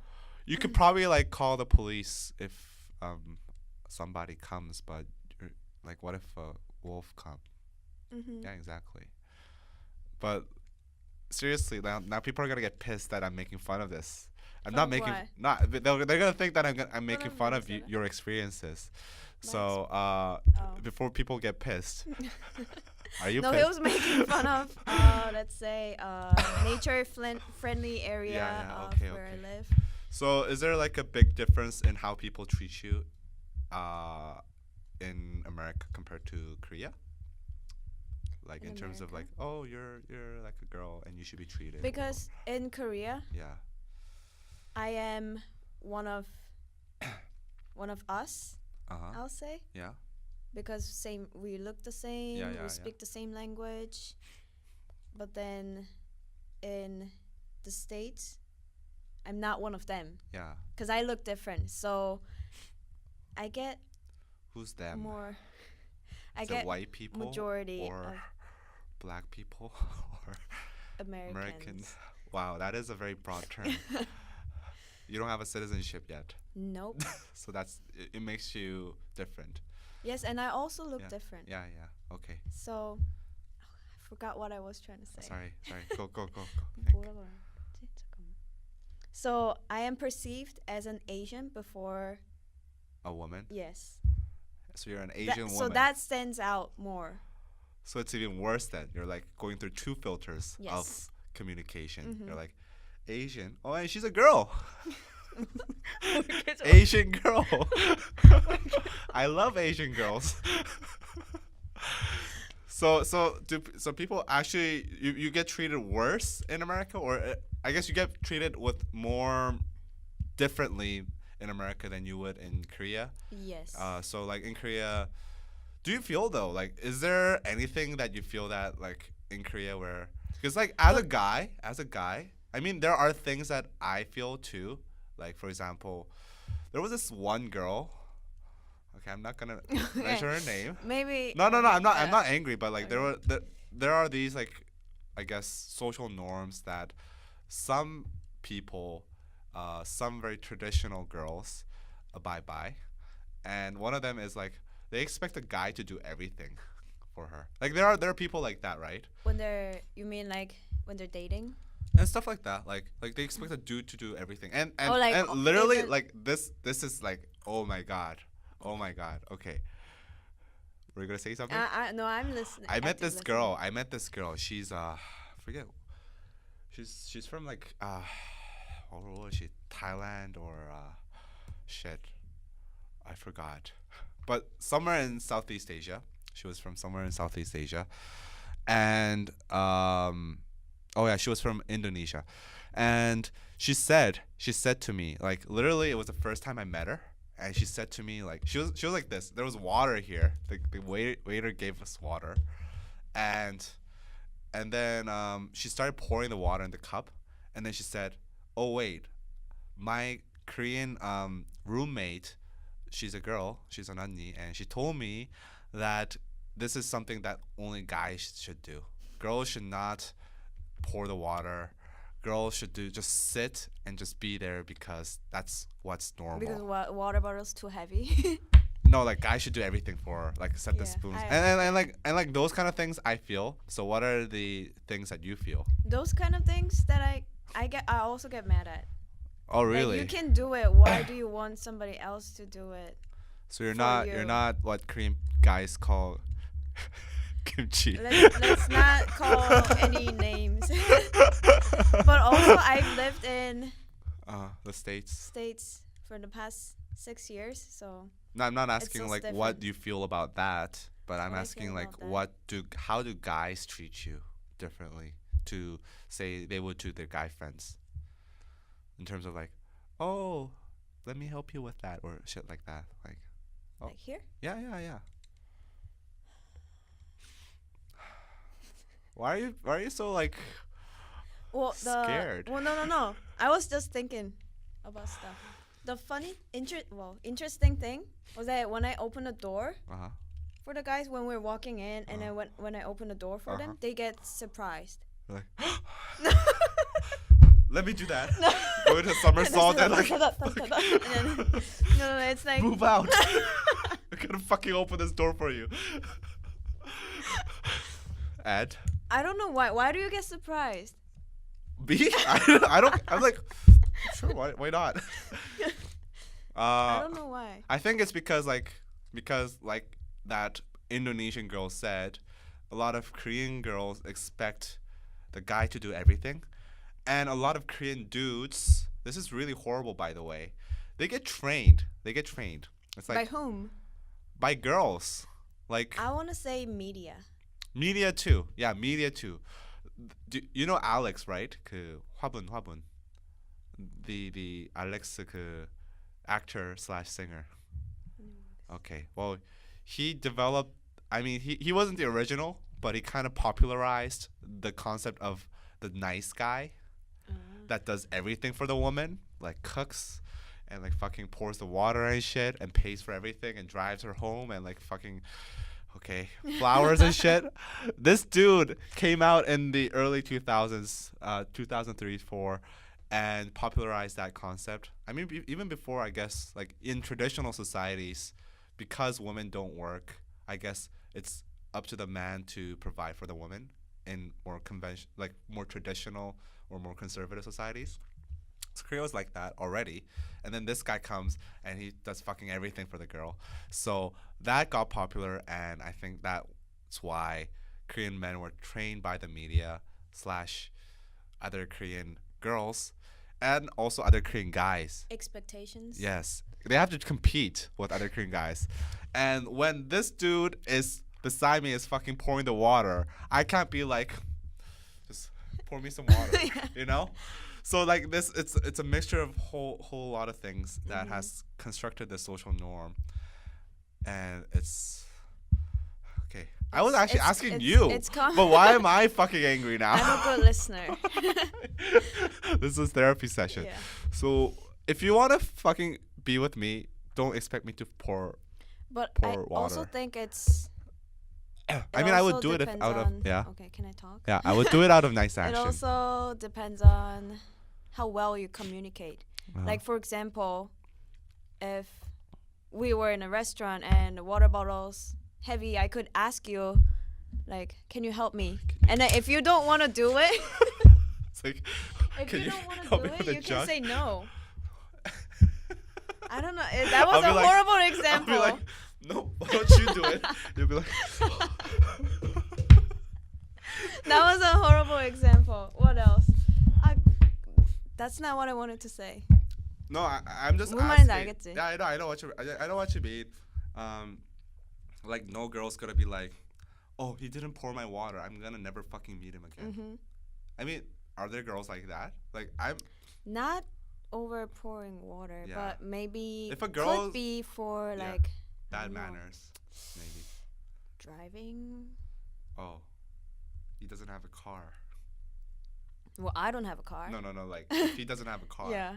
A: You could probably like call the police if somebody comes, but like, what if a wolf comes?
B: Mm-hmm.
A: Yeah, exactly. But seriously, now people are gonna get pissed that I'm making fun of this. I'm not
B: From
A: making
B: what?
A: not. They're gonna think that I'm making
B: of
A: fun of
B: Minnesota?
A: your experiences.
B: My
A: So before people get pissed, are you
B: No,
A: pissed?
B: he was making fun of, let's say, nature friendly area
A: Yeah,
B: of
A: okay,
B: where
A: okay.
B: I live.
A: So is there like a big difference in how people treat you in America compared to Korea? like
B: In
A: in terms of like,
B: America?
A: oh, you're like a girl and you should be treated.
B: Because in Korea,
A: Yeah.
B: I am one of one of us,
A: Uh huh.
B: I'll say,
A: Yeah.
B: because same we look the same,
A: Yeah.
B: we
A: Yeah. Yeah.
B: speak the same language, but then in the States, I'm not one of them
A: Yeah.
B: because I look different. So I get
A: Who's them?
B: more. I
A: Is it
B: get
A: white people
B: majority
A: or
B: of
A: black people or
B: Americans.
A: Americans? Wow, that is a very broad term. You don't have a citizenship yet,
B: Nope.
A: so it makes you different.
B: Yes, and I also look
A: Yeah.
B: different.
A: Yeah. Yeah. Okay.
B: So I forgot what I was trying to say.
A: Sorry. Go. Think.
B: 뭐라고 말했지? 잠깐만. So I am perceived as an Asian before.
A: A woman.
B: Yes.
A: So you're an Asian woman.
B: So that stands out more.
A: So it's even worse then. You're like going through two filters
B: Yes.
A: of communication.
B: Mhm.
A: You're like, Asian. Oh, and she's a girl.
B: 모르겠어.
A: Asian girl. I love Asian girls. So people actually you get treated worse in America, or I guess you get treated with more differently in America than you would in Korea.
B: Yes.
A: So like in Korea, do you feel though, like, is there anything that you feel that like in Korea where, because like as a guy, I mean there are things that I feel too. Like for example, there was this one girl. Okay, I'm not gonna mention her name.
B: Maybe.
A: No.
B: okay,
A: I'm not angry, but like
B: okay.
A: there are these like, I guess, social norms that some people, some very traditional girls abide by, and one of them is like they expect a guy to do everything for her. Like there are people like that, right?
B: You mean like when they're dating?
A: And stuff like that. Like they expect a dude to do everything, and
B: Oh, like,
A: and literally
B: even-
A: like this is like, oh my god. Okay. Were you gonna say something?
B: No, I'm listening.
A: I met
B: active
A: this girl. She's forget. She's from like what was she? Thailand or shit. I forgot. But somewhere in Southeast Asia. She was from somewhere in Southeast Asia. And oh yeah, she was from Indonesia. And she said to me, like, literally it was the first time I met her. And she said to me, like, she was like this. There was water here. The waiter gave us water, and then she started pouring the water in the cup, and then she said, "Oh wait, my Korean roommate, she's a girl, she's an 언니, and she told me that this is something that only guys should do. Girls should not pour the water. Girls should just sit and just be there because that's what's normal."
B: Because water bottle's too heavy.
A: No, like guys should do everything for her, like set the
B: Yeah,
A: spoons
B: I
A: and like those kind of things I feel. So what are the things that you feel?
B: Those kind of things that I also get mad at.
A: Oh really?
B: Like, you can do it. Why do you want somebody else to do it?
A: So you're
B: for
A: not
B: you.
A: you're not what Korean guys call kimchi.
B: Let's not call any names. But also, I've lived in
A: The States.
B: States for the past 6 years, so
A: No, I'm not asking
B: so
A: like
B: different.
A: what do you feel about that, but I'm
B: What I
A: asking
B: feel
A: like
B: about that.
A: how do guys treat you differently to say they would to their guy friends, in terms of like, oh, let me help you with that or shit like that, like, oh.
B: like here.
A: Yeah. Why are you so like scared?
B: Well, no. I was just thinking about stuff. The interesting thing was that when I open the door
A: Uh-huh.
B: for the guys when we're walking in, and
A: Uh-huh.
B: when I open the door for them, they get surprised.
A: Like, let me do that. Go into somersault and like
B: And then, no, it's like
A: move out. I'm gonna fucking open this door for you. Ed,
B: I don't know why. Why do you get surprised?
A: B? I don't. I'm like, sure. Why not?
B: I don't know why.
A: I think it's because like that Indonesian girl said, a lot of Korean girls expect the guy to do everything, and a lot of Korean dudes. This is really horrible, by the way. They get trained. It's
B: By
A: like
B: whom?
A: by girls. Like
B: I want to say media.
A: Media too. Yeah, media too. You know Alex, right? 그 화분. The Alex 그 actor slash singer. Okay. Well, he developed. I mean, he wasn't the original, but he kind of popularized the concept of the nice guy that does everything for the woman, like cooks and like fucking pours the water and shit and pays for everything and drives her home and like fucking okay flowers and shit. This dude came out in the early 2000s, 2003, 4, and popularized that concept. I mean, even before, I guess, like in traditional societies, because women don't work, I guess it's up to the man to provide for the woman in more convention, like more traditional or more conservative societies. So Korea was like that already, and then this guy comes and he does fucking everything for the girl. So that got popular, and I think that's why Korean men were trained by the media slash other Korean girls, and also other Korean guys.
B: Expectations.
A: Yes, they have to compete with other Korean guys, and when this dude is beside me is fucking pouring the water, I can't be like, just pour me some water, you know. So like this, it's a mixture of whole lot of things that has constructed the social norm, and it's okay. I was actually asking you, but why am I fucking angry now?
B: I'm a good listener.
A: This is therapy session.
B: Yeah.
A: So if you want to fucking be with me, don't expect me to pour
B: But I
A: water.
B: also think it's.
A: I mean, I would
B: also
A: do it if
B: depends
A: out of
B: on-
A: yeah.
B: Okay, can I talk?
A: Yeah, I would do it out of nice
B: It
A: action.
B: also depends on how well you communicate.
A: Uh-huh.
B: Like for example, if we were in a restaurant and the water bottles heavy, I could ask you, like, can you help me? And then if you don't want to do it,
A: It's like,
B: if
A: can
B: you
A: you
B: don't want to
A: help
B: do
A: me
B: it,
A: with the
B: you
A: jug?
B: can say no. I don't know. That was
A: I'll
B: a
A: be like-
B: horrible
A: I'll
B: example.
A: be like, no, why don't you do it? You'll be like,
B: That was a horrible example. What else? That's not what I wanted to say.
A: no, I'm just
B: 무슨 말인지
A: asking.
B: 알겠지?
A: Yeah, I know what you mean. Like no girl's gonna be like, oh, he didn't pour my water. I'm gonna never fucking meet him again.
B: Mm-hmm.
A: I mean, are there girls like that? Like I'm.
B: Not over pouring water,
A: Yeah.
B: but maybe
A: If a girl-
B: could be for
A: Yeah.
B: like I
A: Bad
B: don't know,
A: manners, maybe.
B: driving.
A: Oh, he doesn't have a car.
B: Well, I don't have a car.
A: No. Like if he doesn't have a car.
B: Yeah.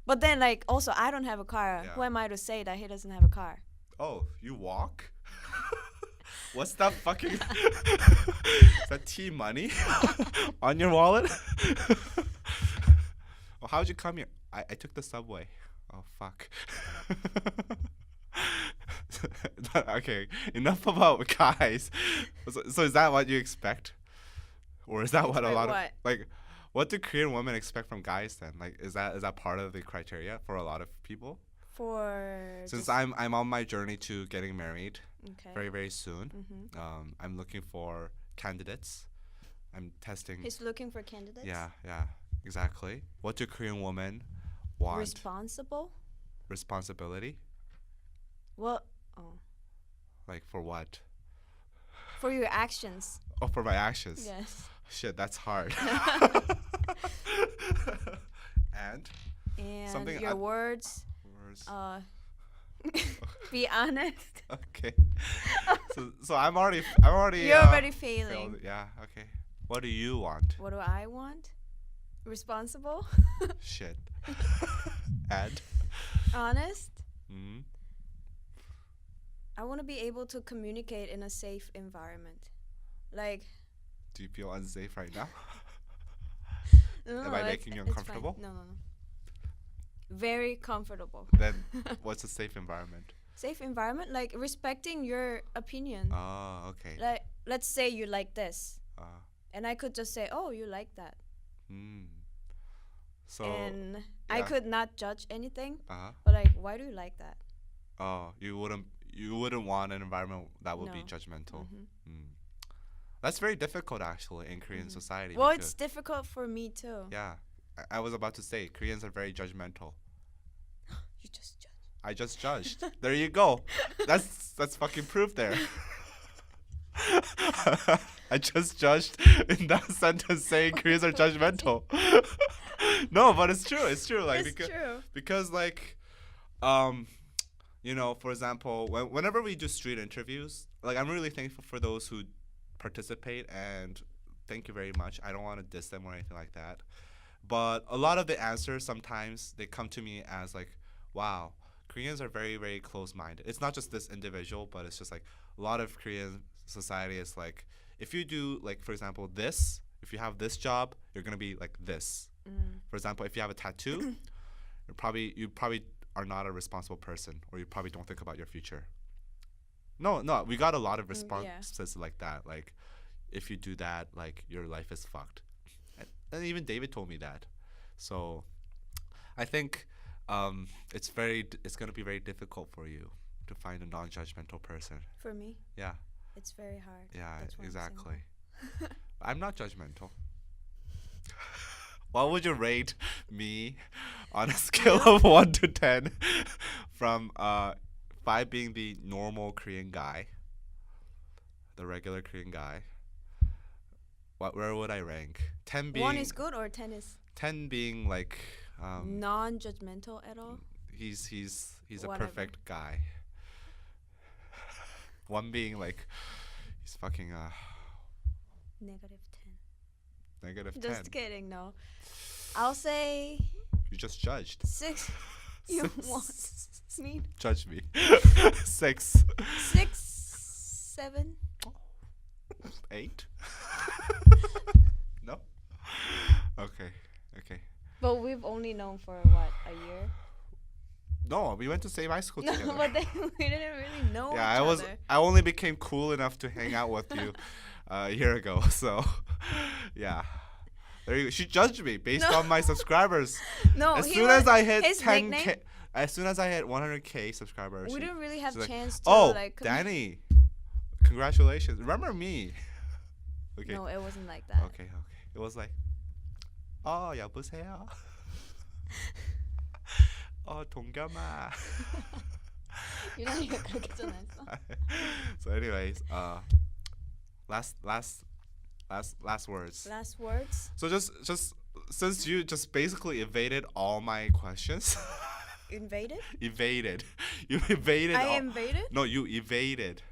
B: But then, like, also, I don't have a car.
A: Yeah.
B: Who am I to say that he doesn't have a car?
A: Oh, you walk? What's that fucking? Is that tea money on your wallet? Well, how'd you come here? I took the subway. Oh fuck. Okay, enough about guys. So is that what you expect, or is that what a
B: Expect
A: lot
B: what?
A: of like? What do Korean women expect from guys then? Like, is that part of the criteria for a lot of people?
B: For
A: Since
B: just-
A: I'm on my journey to getting married
B: okay.
A: very very soon,
B: Mm-hmm.
A: I'm looking for candidates. I'm testing.
B: He's looking for candidates.
A: Yeah, exactly. What do Korean women want?
B: Responsible.
A: Responsibility?
B: Well, oh,
A: Like for what?
B: for your actions.
A: Oh, for my actions.
B: Yes.
A: Shit, that's hard. And
B: And
A: Something
B: your
A: I-
B: words.
A: words.
B: Be honest.
A: Okay. So I'm already.
B: You're already failing.
A: failed. Yeah. Okay. What do you want?
B: What do I want? Responsible.
A: Shit. And.
B: Honest.
A: Mm-hmm.
B: I want to be able to communicate in a safe environment. Like.
A: Do you feel unsafe right now?
B: No,
A: Am I
B: it's-
A: making you
B: it's fine.
A: uncomfortable?
B: No. Very comfortable.
A: Then what's a safe environment?
B: Safe environment, like respecting your opinion.
A: Oh, okay.
B: Like, let's say you like this,
A: Uh,
B: and I could just say, "Oh, you like that,"
A: So.
B: and I
A: yeah.
B: could not judge anything.
A: Uh-huh.
B: But like, why do you like that?
A: Oh, you wouldn't want an environment that would be
B: No.
A: judgmental.
B: Mhm.
A: That's very difficult actually in Korean society.
B: Well,
A: because-
B: it's difficult for me too.
A: yeah. I was about to say Koreans are very judgmental.
B: You just judge.
A: I just judged. There you go. That's fucking proof there. I just judged in that sentence saying Koreans are judgmental. No, but it's true. It's true. Like
B: It's true.
A: because like um you know, for example, whenever we do street interviews, like I'm really thankful for those who participate and thank you very much. I don't want to diss them or anything like that. But a lot of the answers sometimes they come to me as like, wow, Koreans are very, very close minded. It's not just this individual, but it's just like a lot of Korean society is like, if you do like for example this, if you have this job, you're gonna be like this. For example, if you have a tattoo, you probably are not a responsible person, or you probably don't think about your future. No, no, we got a lot of responses like that. Like, if you do that, like your life is fucked. And even David told me that. So, I think it's gonna be very difficult for you to find a non-judgmental person.
B: For me,
A: Yeah,
B: it's very hard.
A: yeah,
B: That's why I'm
A: exactly. I'm not judgmental. What would you rate me on a scale of 1 to 10, from 5 being the normal Korean guy, the regular Korean guy? Where would I rank? 10
B: single. One
A: being
B: is good or 10 is
A: 10 being like
B: non-judgmental at all.
A: he's a
B: Whatever.
A: perfect guy. One being like he's fucking
B: -10.
A: -10.
B: Just kidding. No, I'll say
A: You just judged.
B: 6. You want me?
A: Judge me. 6.
B: 6, 7.
A: 8. No. Okay. Okay.
B: But we've only known for what, a year?
A: No, we went to same high school
B: No,
A: together.
B: but then we didn't really know
A: Yeah,
B: each other.
A: I only became cool enough to hang out with you a year ago. So, yeah. There you go. She judged me based
B: No.
A: on my subscribers.
B: No,
A: As
B: he
A: soon
B: was,
A: as I hit
B: his
A: 10k,
B: nickname.
A: as soon as I hit 100k subscribers,
B: We
A: she-
B: didn't really have
A: she's like,
B: chance to
A: oh,
B: like.
A: Danny, congratulations. Remember me? Okay.
B: No, it wasn't like that.
A: Okay. It was like, oh, 여보세요. 동겸아.
B: 유난히가 그렇게 전화했어.
A: So, anyways, last words.
B: Last words.
A: So just since you just basically evaded all my questions,
B: Invaded.
A: evaded. You evaded.
B: I
A: all,
B: invaded.
A: No, you evaded.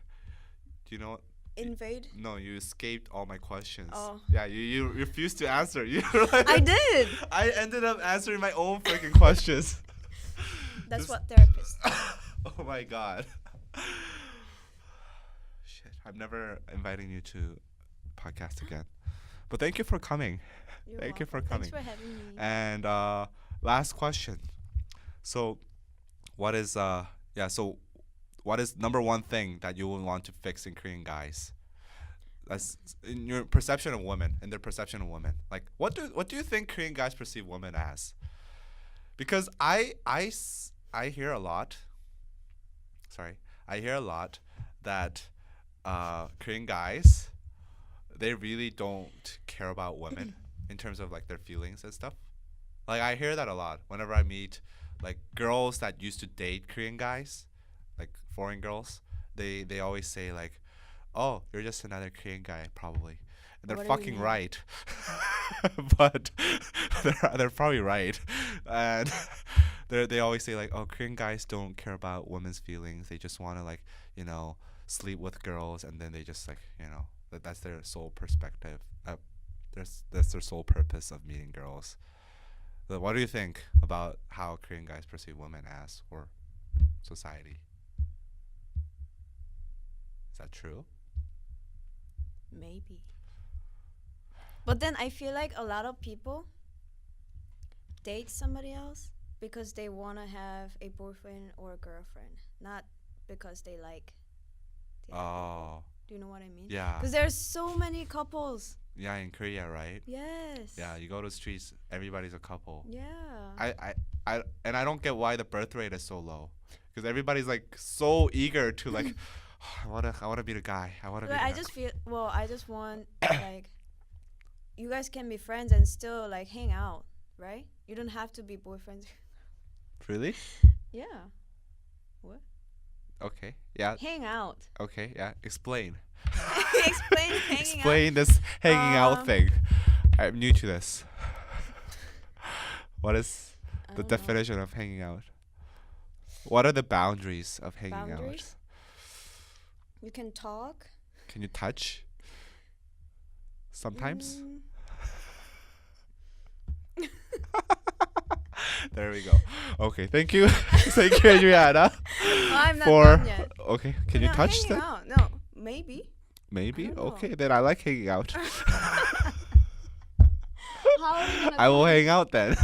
A: Do you know what?
B: Invade.
A: No, you escaped all my questions.
B: Oh.
A: Yeah, you refused to answer. You were like,
B: I did.
A: I ended up answering my own freaking questions.
B: That's
A: Just-
B: what therapists do.
A: Oh my god. Shit, I'm never inviting you to podcast again. But thank you for coming.
B: You're
A: Thank you for
B: welcome.
A: coming.
B: Thanks for having me.
A: And last question. So, what is So, what is number one thing that you would want to fix in Korean guys? That's in your perception of women, in their perception of women. Like, what do you think Korean guys perceive women as? Because I hear a lot. Sorry, I hear a lot that Korean guys, they really don't care about women in terms of like their feelings and stuff. Like I hear that a lot whenever I meet like girls that used to date Korean guys, like foreign girls. They always say like, "Oh, you're just another Korean guy, probably." And they're
B: What do you
A: fucking
B: mean?
A: right. But they're probably right. And they always say like, "Oh, Korean guys don't care about women's feelings. They just want to like, sleep with girls, and then they just like, that's their sole perspective. That's their sole purpose of meeting girls." So what do you think about how Korean guys perceive women as, or society? Is that true?
B: Maybe. But then I feel like a lot of people date somebody else because they want to have a boyfriend or a girlfriend, not because they like the other
A: Oh,
B: people. Do you know what I mean?
A: yeah.
B: Because there's so many couples.
A: Yeah, in Korea, right?
B: Yes.
A: Yeah, you go to the streets, everybody's a couple.
B: Yeah.
A: And I don't get why the birth rate is so low, because everybody's like so eager to like, I wanna be the guy. I wanna be.
B: But
A: The
B: I
A: guy.
B: just feel I just want like you guys can be friends and still like hang out, right? You don't have to be boyfriends.
A: Really?
B: Yeah. What?
A: Okay. Yeah.
B: Hang out.
A: Okay. Yeah. Explain.
B: Explain hanging out.
A: Explain this hanging out
B: Um,
A: thing. I'm new to this. What is
B: I
A: the
B: don't know.
A: definition of hanging out? What are the boundaries of hanging out?
B: Boundaries? You can talk.
A: Can you touch? Sometimes.
B: Mm,
A: There we go. Okay, thank you. Thank you, Adriana.
B: oh, I'm not
A: For
B: done yet.
A: okay, can you
B: No,
A: touch
B: hanging
A: them?
B: out. No, maybe.
A: Maybe.
B: don't know.
A: Okay, then I like hanging out.
B: How are we gonna
A: I will
B: talk?
A: hang out then.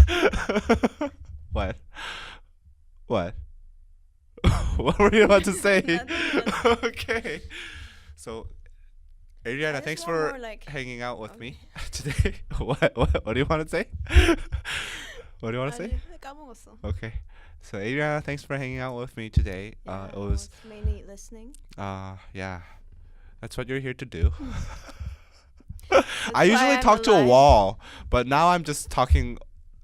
A: What? What? What were you about to say?
B: Nothing.
A: Okay. So, Adriana,
B: I just
A: thanks
B: want
A: for
B: more, like-
A: hanging out with
B: Okay.
A: me today. What do you want to say? What do you want to say?
B: 아니, 까먹었어.
A: Okay. So, Adriana, thanks for hanging out with me today.
B: Yeah,
A: It
B: I
A: was
B: mainly listening.
A: yeah. That's what you're here to do.
B: That's
A: I
B: why
A: usually
B: I'm
A: talk to a
B: alive.
A: wall, but now I'm just talking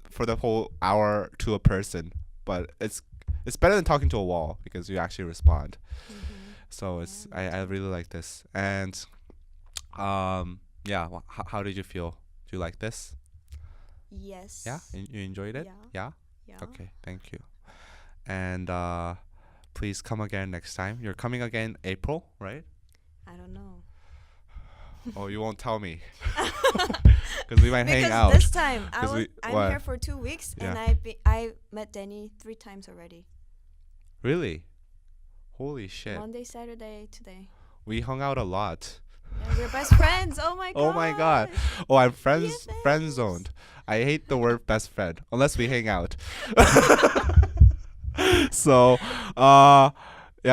A: for the whole hour to a person. But it's better than talking to a wall because you actually respond.
B: Mhm.
A: So it's
B: Yeah,
A: I really like this. And yeah, how did you feel? Do you like this?
B: Yes.
A: Yeah, you enjoyed it?
B: Yeah.
A: Yeah.
B: Yeah.
A: Okay, thank you. And please come again next time. You're coming again April, right?
B: I don't know.
A: Oh, you won't tell me. Because we might hang
B: Because
A: out.
B: this time I'm
A: what?
B: here for 2 weeks and
A: Yeah.
B: I met Danny 3 times already.
A: Really? Holy shit.
B: Monday, Saturday, today.
A: We hung out a lot.
B: Yeah, we're best friends. Oh my god.
A: Oh my god. Oh, I'm friend
B: BFFs.
A: zoned. I hate the word best friend unless we hang out. So, yeah,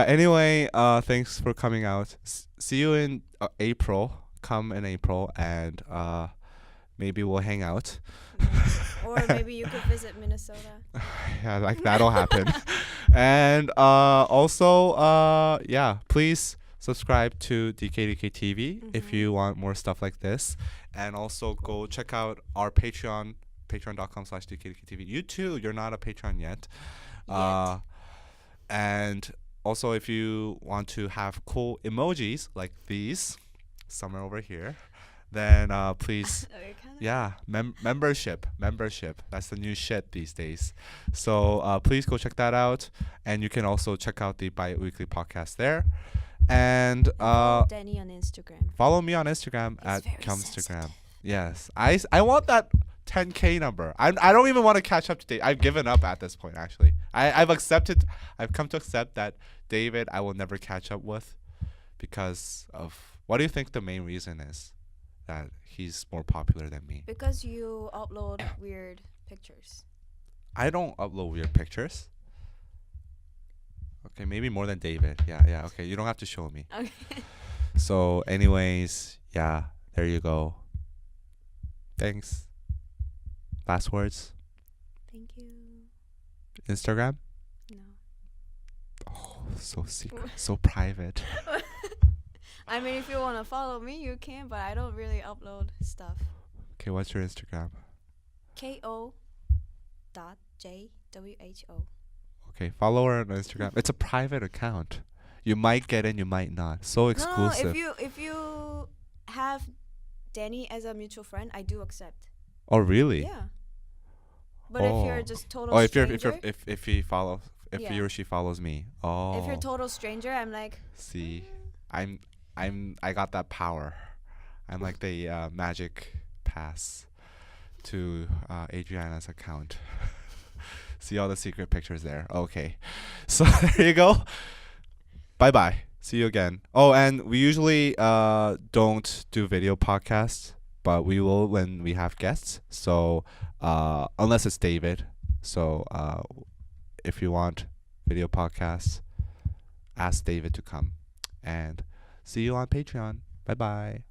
A: anyway, thanks for coming out. See you in April. Come in April and maybe we'll hang out.
B: Or maybe you could visit Minnesota.
A: Yeah, like that'll happen. And also yeah, please subscribe to DKDK TV if you want more stuff like this. And also go check out our Patreon, patreon.com/DKDK TV. You too, you're not a Patreon yet.
B: Yet.
A: And also if you want to have cool emojis like these, somewhere over here, then please
B: Okay, kinda.
A: yeah, membership. That's the new shit these days. So please go check that out, and you can also check out the bi-weekly podcast there. And
B: Follow Danny on Instagram.
A: follow me on Instagram
B: He's
A: at
B: very
A: Comstagram.
B: sensitive.
A: Yes, I want that 10K number. I don't even want to catch up to Dave. I've given up at this point. Actually, I've come to accept that David I will never catch up with because of what do you think the main reason is that he's more popular than me?
B: Because you upload weird pictures.
A: I don't upload weird pictures. Okay, maybe more than David. Yeah. Okay, you don't have to show me.
B: Okay.
A: So, anyways, yeah, there you go. Thanks. Last words.
B: Thank you.
A: Instagram.
B: No.
A: Oh, so secret, so private.
B: I mean, if you want to follow me, you can, but I don't really upload stuff.
A: Okay, what's your Instagram?
B: ko.jwho.
A: Okay, follow her on Instagram. It's a private account. You might get in, you might not. So exclusive.
B: No, if you have Danny as a mutual friend, I do accept.
A: Oh, really?
B: Yeah. But if you're
A: Oh.
B: just total
A: Oh, if
B: stranger,
A: he follows, if
B: Yeah.
A: he or she follows me. Oh.
B: if you're total stranger, I'm like,
A: See, I got that power. I'm like the magic pass to Adriana's account. See all the secret pictures there. Okay, so there you go. Bye bye. See you again. Oh, and we usually don't do video podcasts, but we will when we have guests. So unless it's David. So if you want video podcasts, ask David to come. And see you on Patreon. Bye bye.